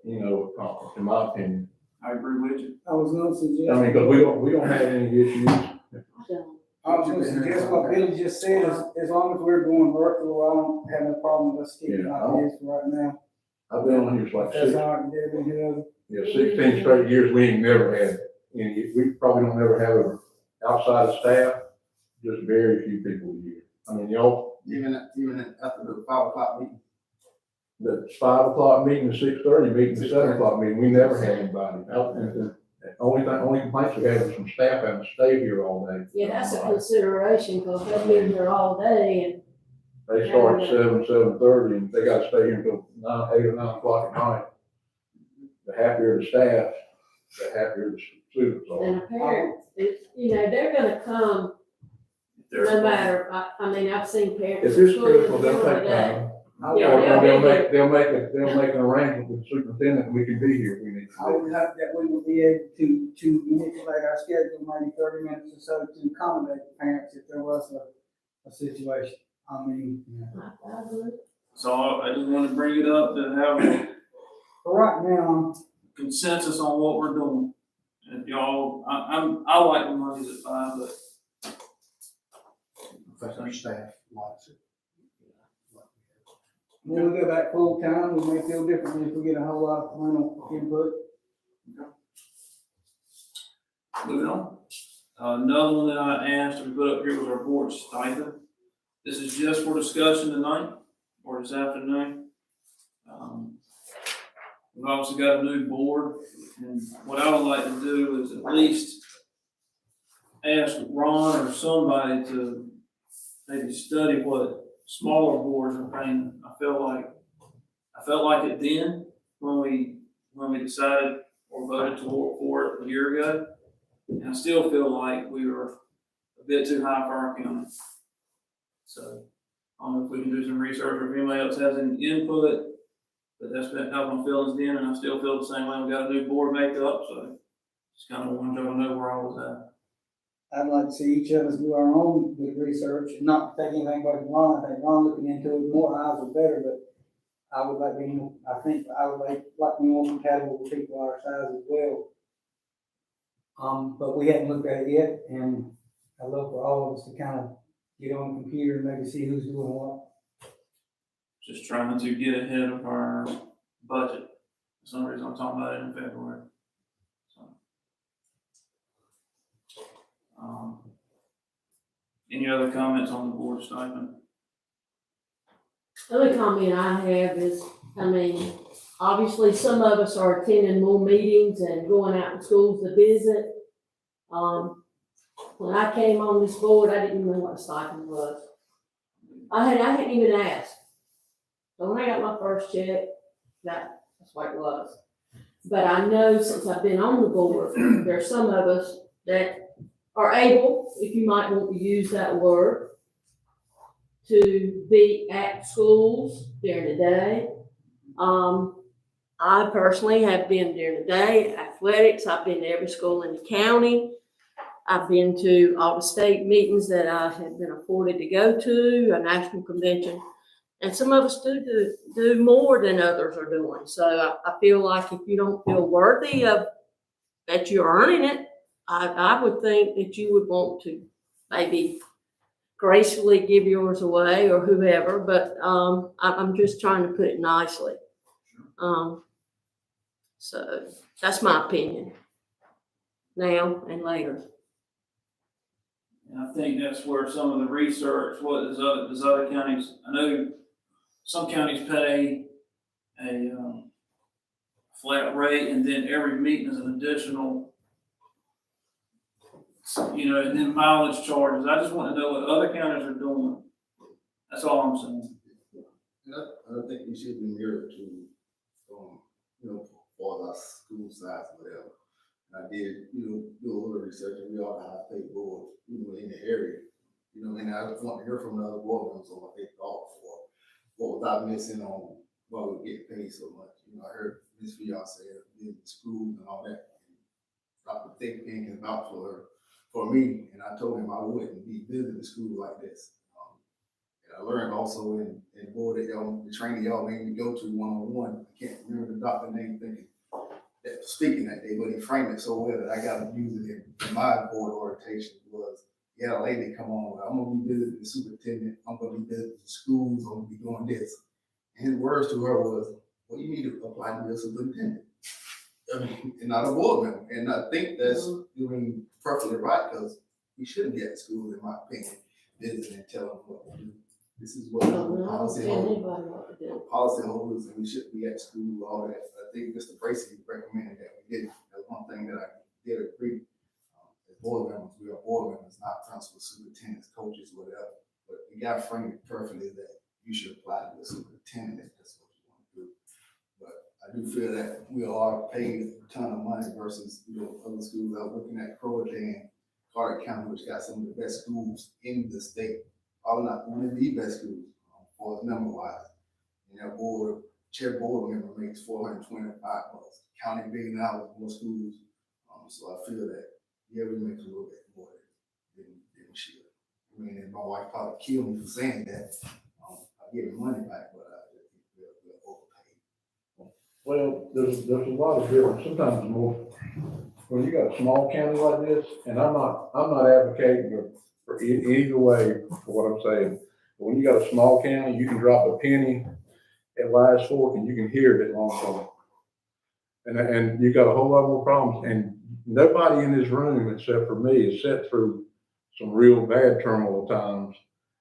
you know, a conference, in my opinion. I agree with you. I was gonna suggest. I mean, because we don't have any issues. I was gonna suggest what Billy just said, as long as we're going virtual, I don't have no problem with us keeping Yeah, like this right now. I've been on here for like That's all I can do, you know. 16 straight years, we ain't never had any, we probably don't ever have a outside of staff, just very few people a year. I mean, y'all, Even after the 5 o'clock meeting. the 5 o'clock meeting, the 6:30 meeting, the 7 o'clock meeting, we never had anybody out. And the only complaints we had was from staff having to stay here all day. Yeah, that's a consideration, because they've been here all day and. They start at 7:30, and they gotta stay here until 8 or 9 o'clock at night. The happier the staff, the happier the students are. And the parents, it's, you know, they're gonna come no matter, I mean, I've seen parents. If it's in school in the critical, they'll middle of take the day. time. Yeah, Or they'll they'll make an arrangement with the superintendent, and we can be here if we need I to would hope that we will be able to manipulate our schedule, maybe 30 minutes or so to accommodate the parents if there was a situation. I mean, I would. So I just want to bring it up to have a for right now, consensus on what we're doing. And y'all, I like the Mondays at 5, but In fact, our staff likes it. when we go back full time, we may feel differently if we get a whole lot of parental input. moving on. Another one that I asked to put up here was our board stipend. This is just for discussion tonight or this afternoon. We've also got a new board, and what I would like to do is at least ask Ron or somebody to maybe study what smaller boards are paying. I felt like it then when we decided or voted to work for it a year ago. And I still feel like we were a bit too high for our county. So I don't know if we can do some research or if anybody else has any input, but that's been how my feelings then, and I still feel the same way. We got a new board makeup, so just kind of wanted y'all to know where I was at. I'd like to see each of us do our own good research, and not take anything but Ron. I think Ron looking into it, more eyes are better, but I would like being, I think I would like to be more compatible with people our size as well. But we hadn't looked at it yet, and I'd love for all of us to kind of get on the computer and maybe see who's doing what. Just trying to get ahead of our budget. For some reason, I'm talking about it in February. So, any other comments on the board stipend? The only comment I have is, I mean, obviously some of us are attending more meetings and going out in schools to visit. When I came on this board, I didn't even know what a stipend was. I hadn't even asked. So when I got my first check, that's what it was. But I know since I've been on the board, there's some of us that are able, if you might want to use that word, to be at schools during the day. I personally have been during the day, athletics. I've been to every school in the county. I've been to all the state meetings that I have been afforded to go to, a national convention. And some of us do more than others are doing. So I feel like if you don't feel worthy of that you're earning it, I would think that you would want to maybe gracefully give yours away or whoever, but I'm just trying to put it nicely. So that's my opinion now and later. And I think that's where some of the research, what does other counties, I know some counties pay a flat rate, and then every meeting is an additional, and then mileage charges. I just want to know what other counties are doing. That's all I'm saying. And I think we should be mirrored to, for our school size or whatever. And I did, do a little research, and we all have state boards, in the area. And I just want to hear from the other board members on what they thought for what was I missing on why we get paid so much. I heard Ms. Fion say the schools and all that. Dr. Thick thinking about for me, and I told him I wouldn't be visiting a school like this. And I learned also in the board that the training y'all made me go to one-on-one. I can't remember the doctor name thinking that speaking that day, but he framed it so well that I got to use it in my board orientation was, yeah, a lady come on, I'm gonna be visiting the superintendent, I'm gonna be visiting the schools, I'm gonna be doing this. And his words to her was, well, you need to apply to be a superintendent. And not a board member. And I think that's perfectly right, because we shouldn't be at school, in my opinion, visiting and telling them what to do. This is what policy holders, and we shouldn't be at school, all that. I think Mr. Bracy recommended that we did. That's one thing that I did agree. As board members, we are board members, not principal superintendents, coaches, whatever. But we got to frame it perfectly that you should apply to the superintendent if that's what you want to do. But I do feel that we are paid a ton of money versus other schools. I was looking at Croatan, Carter County, which got some of the best schools in the state. Probably not one of the best schools for number wise. And that chair board member makes $425. County $1 billion, more schools. So I feel that we make a little bit more than we should. And my wife probably killed me for saying that. I give her money back, but I think we're overpaid. Well, there's a lot of difference. Sometimes more when you got a small county like this, and I'm not advocating for either way for what I'm saying. But when you got a small county, you can drop a penny at Lies Fork and you can hear it at Longhorn. And you got a whole lot more problems. And nobody in this room except for me has sat through some real bad turmoil times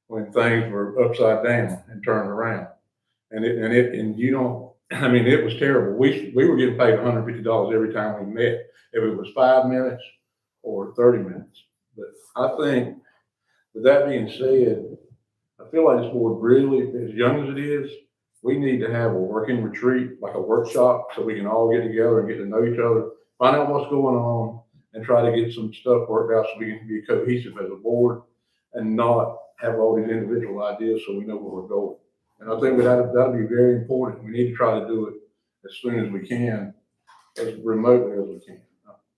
when things were upside down and turned around. And you don't, I mean, it was terrible. We were getting paid $150 every time we met, if it was 5 minutes or 30 minutes. But I think, with that being said, I feel like this board really, as young as it is, we need to have a working retreat, like a workshop, so we can all get together and get to know each other, find out what's going on, and try to get some stuff worked out so we can be cohesive as a board and not have all these individual ideas so we know where we're going. And I think that'll be very important. We need to try to do it as soon as we can, as remotely as we can.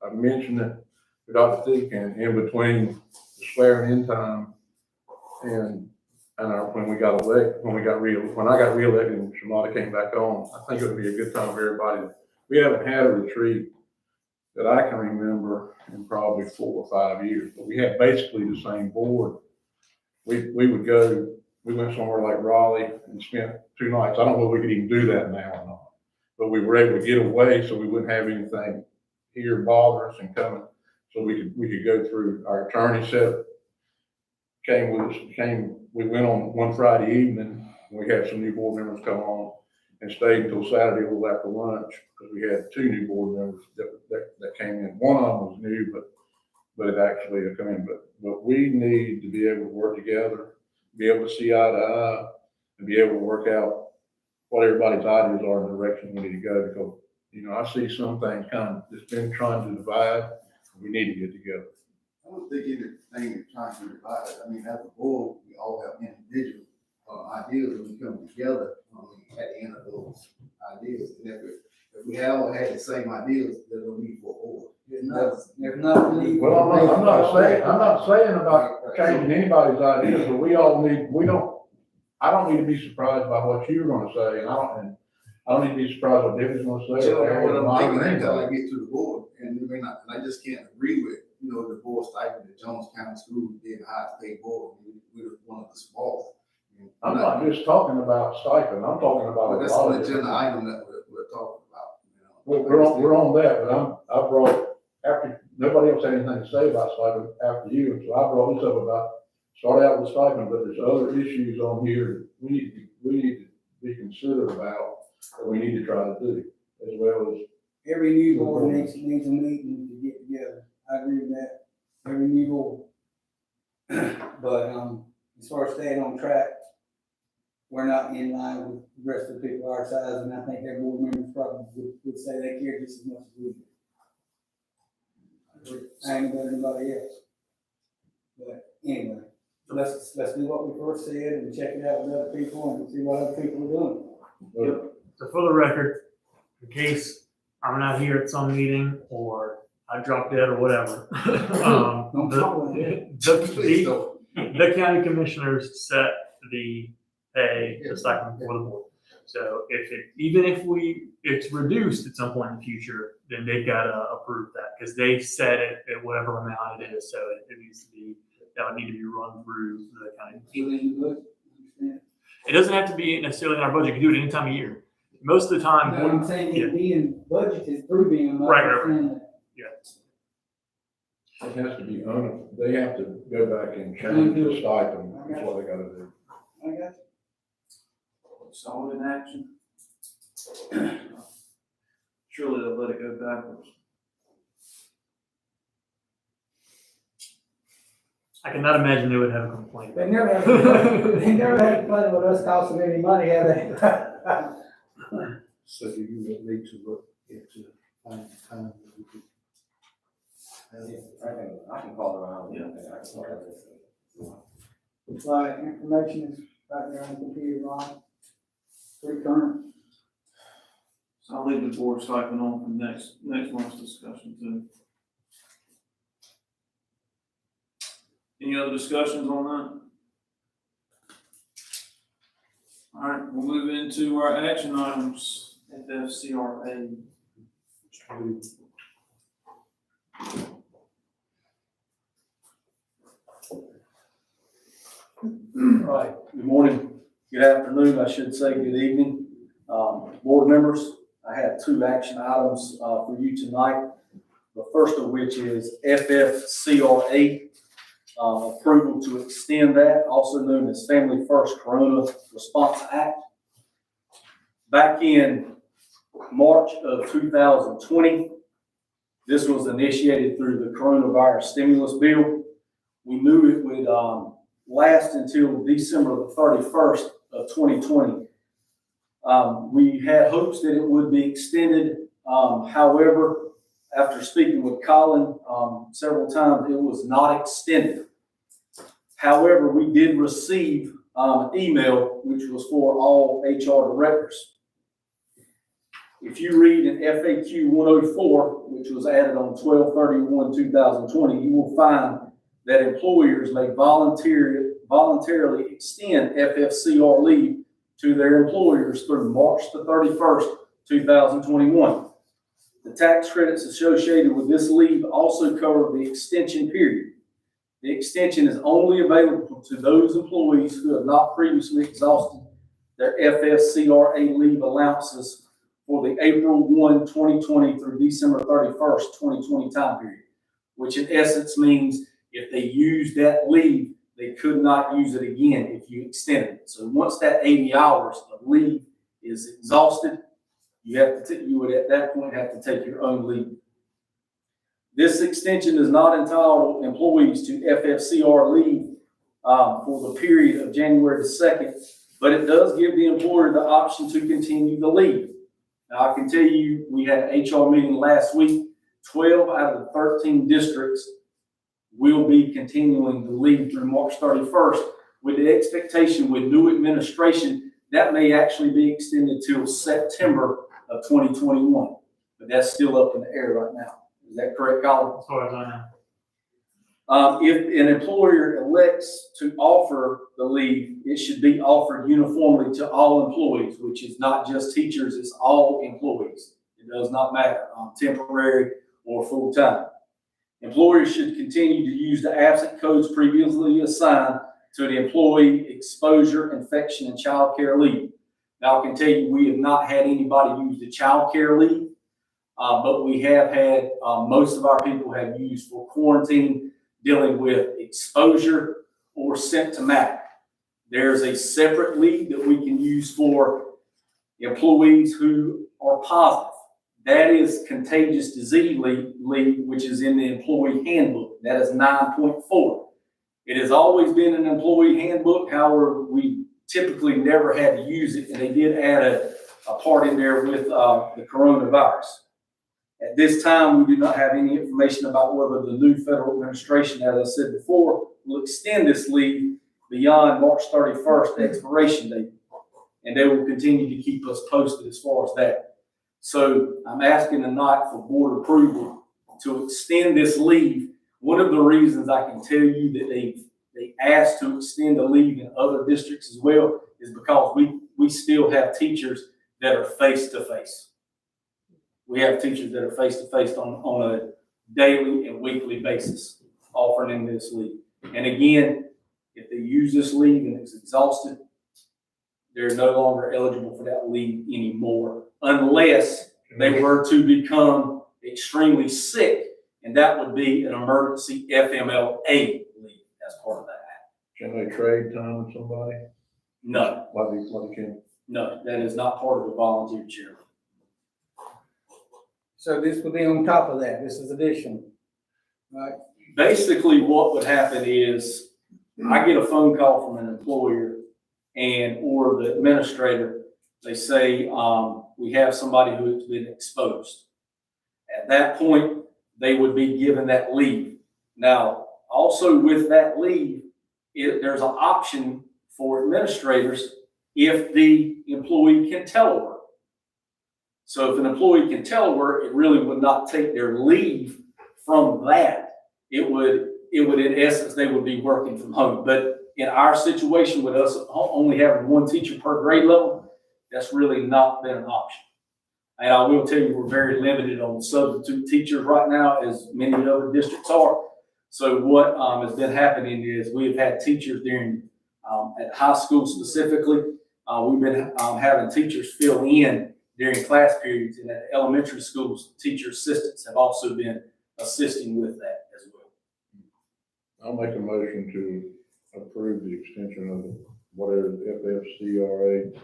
I mentioned it to Dr. Thigpen in between the swearing in time and when I got reelected and Shamata came back on. I think it would be a good time for everybody. We haven't had a retreat that I can remember in probably 4 or 5 years, but we had basically the same board. We went somewhere like Raleigh and spent 2 nights. I don't know if we could even do that now or not, but we were able to get away so we wouldn't have anything here bother us and coming. So we could go through. Our attorney we went on one Friday evening. We had some new board members come on and stayed until Saturday a little after lunch, because we had 2 new board members that came in. One of them was new, but it actually had come in. But we need to be able to work together, be able to see eye to eye, and be able to work out what everybody's ideas are and the direction we need to go. Because, I see some things kind of just been trying to divide. We need to get together. I don't think anything is trying to divide. I mean, as a board, we all have individual ideas and we come together at the end of those ideas. And if we all had the same ideas, there's no need for a board. There's not need. Well, I'm not saying about changing anybody's ideas, but I don't need to be surprised by what you're gonna say, and I don't need to be surprised what David's gonna say. What I'm thinking until I get to the board, and I just can't agree with, the board stipend that Jones County Schools did the highest paid board. We're one of the smallest. I'm not just talking about stipend, I'm talking about. That's an agenda item that we're talking about. We're on that, but I brought, after, nobody else had anything to say about stipend after you, so I brought this up about, start out with stipend, but there's other issues on here we need to be considerate about, that we need to try to do. as well as, Every new board needs a meeting to get together. I agree with that. Every new board. But, as far as staying on track, we're not in line with the rest of the people our size, and I think every board member probably would say they care just as much as we do. I ain't better than anybody else. But anyway, let's do what we first said and check it out with other people and see what other people are doing. So for the record, in case I'm not here at some meeting or I drop dead or whatever, Please don't. the county commissioners set the pay, the stipend for the board. So even if it's reduced at some point in the future, then they've got to approve that because they set it at whatever amount it is. So it needs to be, that would need to be run through the county. It doesn't have to be necessarily in our budget. You can do it any time of year. Most of the time. No, I'm saying it being budgeted through being. Right. Yeah. it has to be they have to go back and change the stipend, that's what they gotta do. I got you. Solid in action. Surely they'll let it go backwards. I cannot imagine they would have a complaint. They never had to play with us costing any money, have they? So do you need to look into finding time that we could? I can call around. Yeah. Like, information is right there on the computer, right? Pretty current. So I'll leave the board stipend on for next month's discussion too. Any other discussions on that? All right, we'll move into our action items, FCPR. Right, good morning, good afternoon, I should say, good evening. Board members, I have two action items for you tonight. The first of which is FFCRA, approval to extend that, also known as Family First Corona Response Act. Back in March of 2020, this was initiated through the coronavirus stimulus bill. We knew it would last until December the 31st of 2020. We had hopes that it would be extended. However, after speaking with Colin several times, it was not extended. However, we did receive an email, which was for all HR directors. If you read in FAQ 104, which was added on 12/31/2020, you will find that employers may voluntarily extend FFCR leave to their employers through March the 31st, 2021. The tax credits associated with this leave also cover the extension period. The extension is only available to those employees who have not previously exhausted their FFCRA leave allowances for the April 1, 2020 through December 31st, 2020 time period, which in essence means if they use that leave, they could not use it again if you extended it. So once that 80 hours of leave is exhausted, you would at that point have to take your own leave. This extension does not entitle employees to FFCR leave for the period of January the 2nd, but it does give the employer the option to continue the leave. Now I can tell you, we had an HR meeting last week, 12 out of the 13 districts will be continuing the leave through March 31st with the expectation with new administration that may actually be extended till September of 2021, but that's still up in the air right now. Is that correct, Colin? As far as I know. If an employer elects to offer the leave, it should be offered uniformly to all employees, which is not just teachers, it's all employees. It does not matter, temporary or full-time. Employers should continue to use the absent codes previously assigned to the employee exposure, infection, and child care leave. Now, I can tell you, we have not had anybody use the child care leave, but we have had, most of our people have used for quarantine, dealing with exposure or symptomatic. There's a separate leave that we can use for employees who are positive. That is contagious disease leave, which is in the employee handbook. That is 9.4. It has always been an employee handbook. However, we typically never had to use it, and they did add a part in there with the coronavirus. At this time, we do not have any information about whether the new federal administration, as I said before, will extend this leave beyond March 31st expiration date. And they will continue to keep us posted as far as that. So I'm asking tonight for board approval to extend this leave. One of the reasons I can tell you that they asked to extend the leave in other districts as well is because we still have teachers that are face-to-face. We have teachers that are face-to-face on a daily and weekly basis, offering them this leave. And again, if they use this leave and it's exhausted, they're no longer eligible for that leave anymore, unless they were to become extremely sick, and that would be an emergency FMLA leave as part of that. Can they trade time with somebody? No, Like they can? no, that is not part of the volunteer chair. So this would be on top of that, this is additional, right? Basically, what would happen is I get a phone call from an employer or the administrator. They say, we have somebody who has been exposed. At that point, they would be given that leave. Now, also with that leave, there's an option for administrators if the employee can telework. So if an employee can telework, it really would not take their leave from that. It would in essence, they would be working from home. But in our situation with us only having one teacher per grade level, that's really not been an option. And I will tell you, we're very limited on substitute teachers right now, as many other districts are. So what has been happening is we've had teachers during, at high school specifically, we've been having teachers fill in during class periods, and at elementary schools, teacher assistants have also been assisting with that as well. I'll make a motion to approve the extension of whatever FFCRA.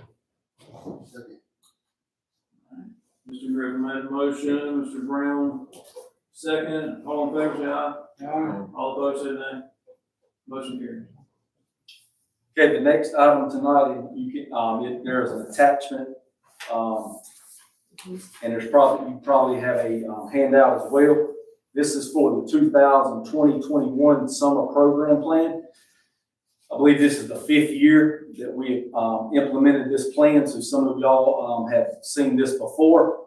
Mr. Griffin made a motion, Mr. Brown, second, all in favor, say aye. All opposed, say nay. Motion carries. Okay, the next item tonight, you can, there's an attachment, and you probably have a handout as well. This is for the 2020-21 summer program plan. I believe this is the 5th year that we implemented this plan, so some of y'all have seen this before.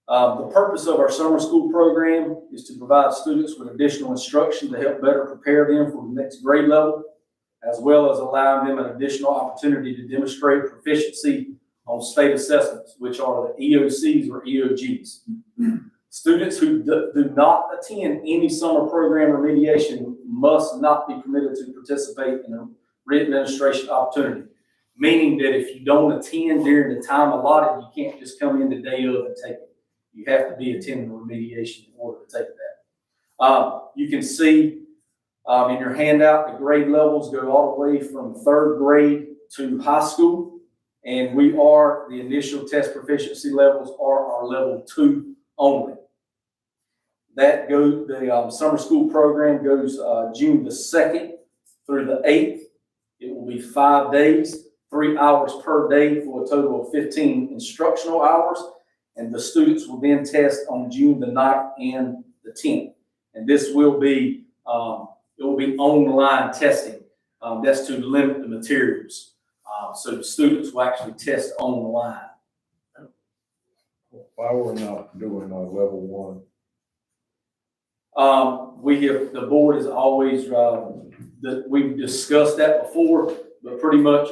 The purpose of our summer school program is to provide students with additional instruction to help better prepare them for the next grade level, as well as allowing them an additional opportunity to demonstrate proficiency on state assessments, which are the EOCs or EOGs. Students who do not attend any summer program remediation must not be permitted to participate in a re-administration opportunity, meaning that if you don't attend during the time allotted, you can't just come in the day of and take it. You have to be attending remediation in order to take that. You can see in your handout, the grade levels go all the way from 3rd grade to high school, and the initial test proficiency levels are our level 2 only. The summer school program goes June the 2nd through the 8th. It will be 5 days, 3 hours per day for a total of 15 instructional hours. And the students will then test on June the 9th and the 10th. And this will be, it will be online testing. That's to limit the materials. So the students will actually test online. Why we're not doing level 1? The board is always, we've discussed that before, but pretty much,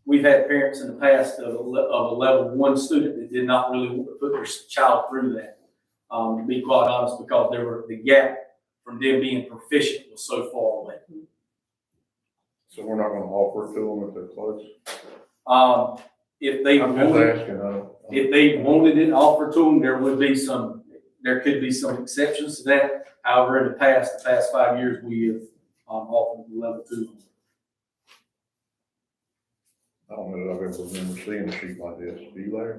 we've had parents in the past of a level 1 student that did not really want to put their child through that, to be quite honest, because the gap from them being proficient was so far away. So we're not going to offer it to them if they're close? If they wanted it offered to them, there could be some exceptions to that. However, in the past 5 years, we have offered level 2. I don't know that I've ever remember seeing a sheet like this. Do you, Larry?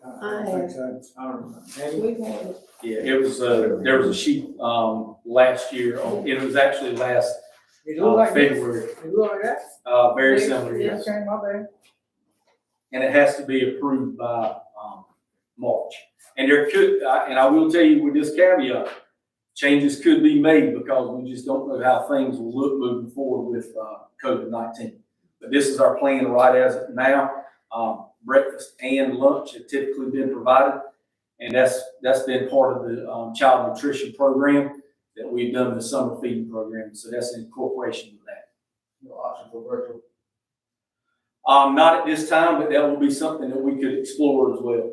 I think so. I remember. We've had it. Yeah, it was, there was a sheet, last year, it was actually last, It look like this? February, It look like that? very similar, Yeah. yes. Okay, my bad. And it has to be approved by, March. And there could, and I will tell you with this caveat, changes could be made because we just don't know how things will look moving forward with, COVID-19. But this is our plan right as of now. Breakfast and lunch have typically been provided. And that's been part of the, child nutrition program that we've done in the summer feeding program. So that's in incorporation with that. No option for virtual. Not at this time, but that will be something that we could explore as well.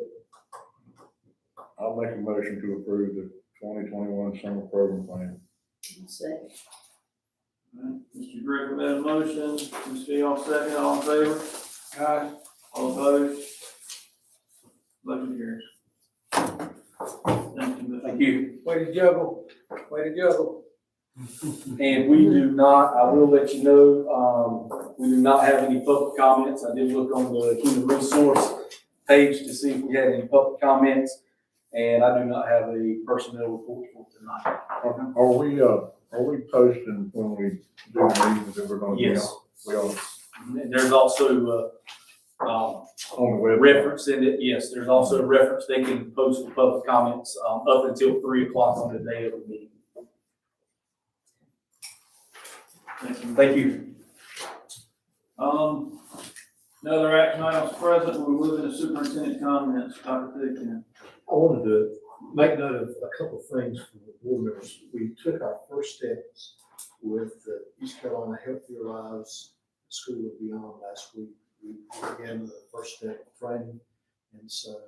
I'll make a motion to approve the 2021 summer program plan. Second. Alright, Mr. Griffin made a motion, Ms. Field second, all in favor? All opposed? Motion carries. Thank you, Mr. Thank you. Way to juggle, way to juggle. And we do not, I will let you know, we do not have any public comments. I did look on the human resource page to see if we had any public comments, and I do not have a personnel report for tonight. Are we posting when we do meetings that we're gonna be on? Yes. We are And there's also, on the web. reference in it, yes, there's also a reference, they can post for public comments, up until 3:00 on the day of the meeting. Thank you. Another action items present, we're moving to superintendent comments, Dr. Thigpen. I wanted to make note of a couple of things from the board members. We took our first steps with the East Carolina Healthier Lives School and Beyond last week. We began the first step of training, and so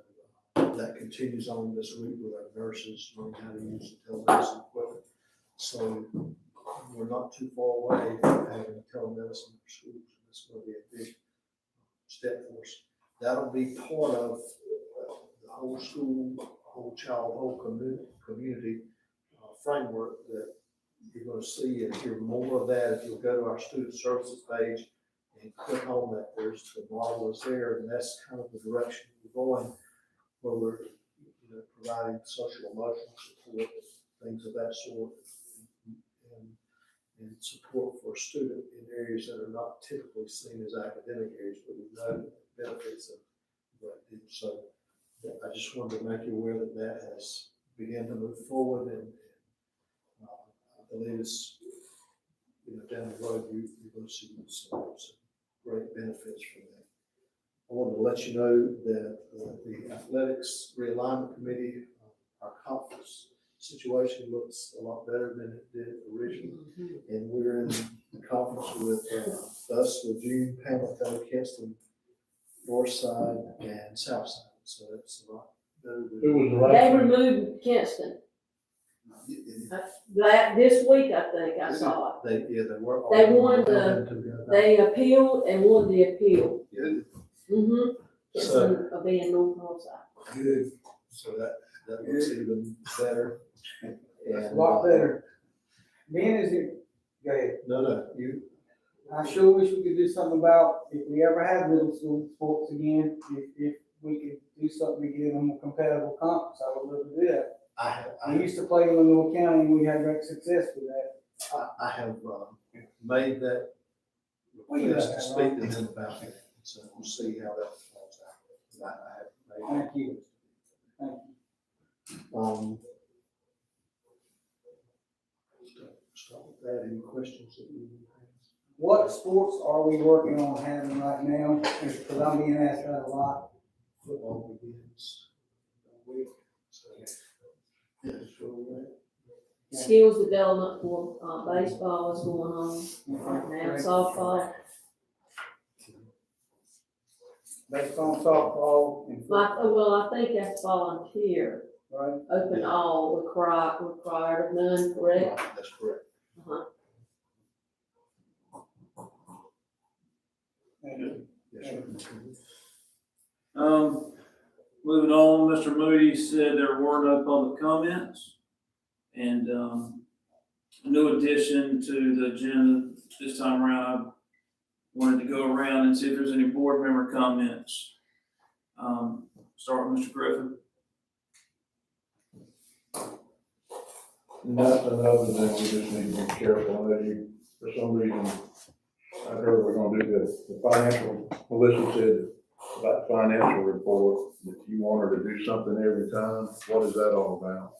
that continues on this week with our nurses learning how to use the telemedicine equipment. So we're not too far away from having telemedicine for schools. It's going to be a big step for us. That'll be part of the whole school, whole child, whole community framework that you're going to see and hear more of that if you'll go to our student services page and click on that. There's the model is there, and that's kind of the direction we're going, where we're providing social emotional support, things of that sort, and support for a student in areas that are not typically seen as academic areas, but we know the benefits of that. So I just wanted to make you aware that that has begun to move forward, and I believe it's, down the road, you're going to see some great benefits from that. I wanted to let you know that the athletics realignment committee, our conference situation looks a lot better than it did originally. And we're in the conference with us, Lejeune, Pamlico, Kinston, Northside, and Southside. So it's a lot better than. Who was the last They one? removed Kinston. This week, I think, I saw it. They were. They won they appealed and won the appeal. Good. Kinston of being North Northside. Good. So that looks even better. It's a lot better. Ben, is it, go ahead. No, you. I sure wish we could do something about, if we ever have middle school sports again, if we could do something to get them a compatible conference, I would love to do that. We used to play in Lenore County and we had great success with that. I have made that request to speak to them about it, so we'll see how that falls out. I have made. Thank you. Thank you. Start with that. Any questions that you have? What sports are we working on having right now? Because I'm being asked that a lot. Football begins week, so yeah, sure. Skills development for baseball is going on right now, softball. Baseball, softball, and I think that's volunteer. right? Open all required of none, correct? That's correct. Thank you. Yes, sir. Moving on, Mr. Moody said there were no public comments. And, a new addition to the agenda this time around, I wanted to go around and see if there's any board member comments. Start with Mr. Griffin. Nothing other than we just need to be careful that you, for some reason, I heard we're gonna do the financial, Melissa said about the financial report, that you want her to do something every time. What is that all about?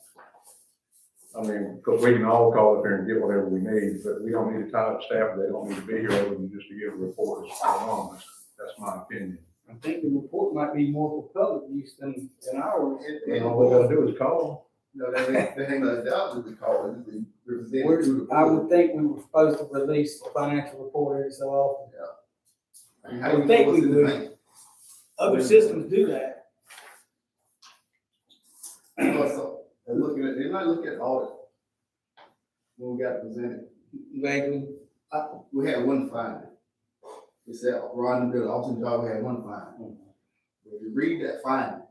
I mean, because we can all call up here and get whatever we need, but we don't need to tie up staff, they don't need to be here other than just to give a report that's going on. That's my opinion. I think the report might be more for public use than ours. And all we gotta do is call. No, they ain't no doubt to call it, they represent through the I board. would think we were supposed to release the financial report every so often. I mean, I how would you think know what's we in the would. bank? Other systems do that. So, they're not looking at audit. When we got presented, Vaguely. we had one finding. It said, Ron did an awesome job, we had one finding. If you read that finding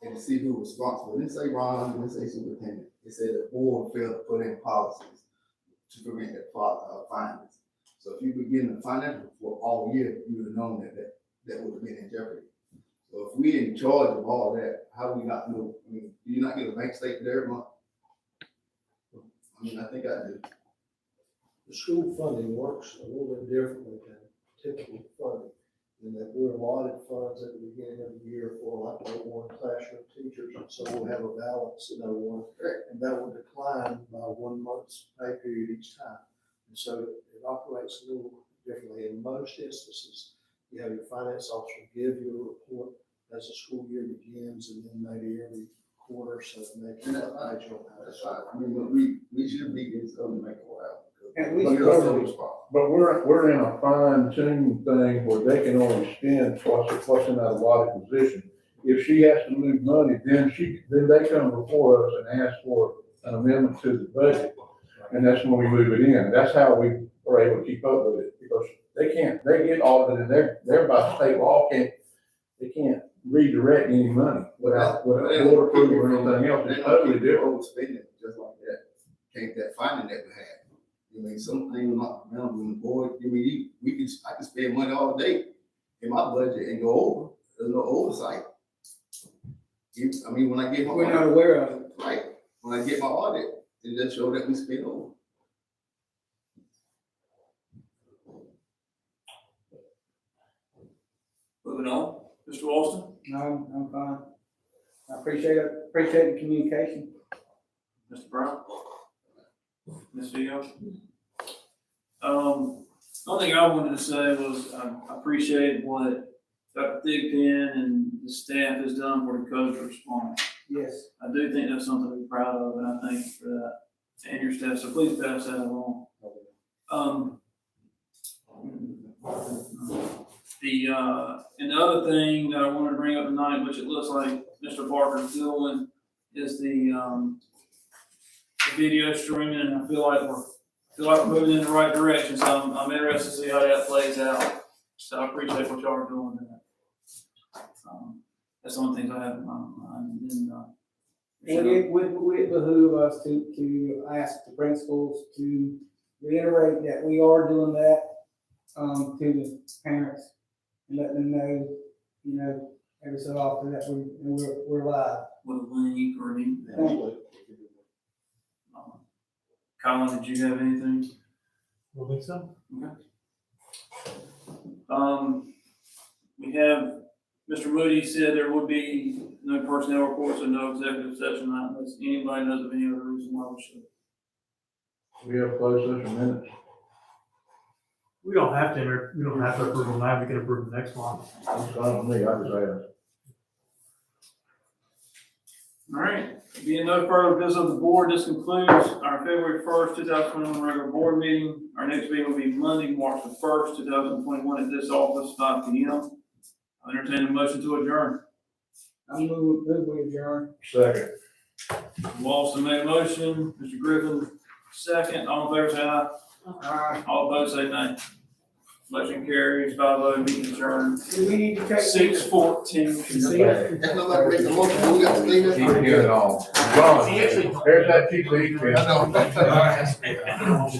and see who was responsible, it didn't say Ron, it didn't say superintendent. It said the board failed to put in policies to prevent that findings. So if you begin the financial report all year, you would have known that would have been in jeopardy. So if we in charge of all that, how do we not know? I mean, do you not get a bank statement every month? I mean, I think I do. The school funding works a little bit differently than typical funding, in that we're allotted funds at the beginning of the year for like one classroom teachers, and so we'll have a balance in one, and that will decline by 1 month's pay period each time. And so it operates a little differently. In most instances, you have your finance officer give you a report as the school year begins, and then maybe every quarter, so maybe And that's fine. That's fine. I mean, but we should be getting something to make a while. At least But you're so responsible. But we're in a fine tuning thing where they can only spend what's in that allotted position. If she has to move money, then they come before us and ask for an amendment to the budget. And that's when we move it in. That's how we are able to keep up with it, because they get audited, and they're by state law, they can't redirect any money without board approval or anything else. It's totally different. Overspending just like that. Can't that finding that we had. I mean, something not around when the board, I mean, I can spend money all day in my budget and go over. There's no oversight. I mean, when I get my We're not aware of it. right, when I get my audit, it just show that we spend over. Moving on, Mr. Austin. No, I'm fine. I appreciate the communication. Mr. Brown? Ms. Vigo? One thing I wanted to say was I appreciate what Dr. Thigpen and the staff has done for the COVID response. Yes. I do think that's something to be proud of, and I thank you for that, and your staff, so please pass that along. And the other thing that I wanted to bring up tonight, which it looks like Mr. Parker's doing, is the video streaming, and I feel like we're moving in the right direction, so I'm interested to see how that plays out. So I appreciate what y'all are doing there. That's one of the things I have in my mind. And it would behoove us to ask the principals to reiterate that we are doing that, to the parents, and let them know, every so often that we're live. With a link or anything. Thank Colin, did you have anything? I don't think so. Okay. We have, Mr. Moody said there would be no personnel reports and no executive session unless anybody knows of any other reason why we should. We have closed session minutes. We don't have to approve them now, we can approve them next month. It's fine with me, I just asked. All right, being no further business of the board, this concludes our February 1st, 2021 regular board meeting. Our next meeting will be Monday, March the 1st, 2021 at this office, 5 p.m. I'll entertain a motion to adjourn. I'm moving, we adjourn. Second. Walton made a motion, Mr. Griffin, second, all in favor say aye. All opposed say nay. Motion carries, 5-0, meeting adjourned. Do we need to take? 6:14. That's not like making a motion, we got to stay there. Keep it all. John, there's that piece of each. I know.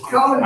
Colin,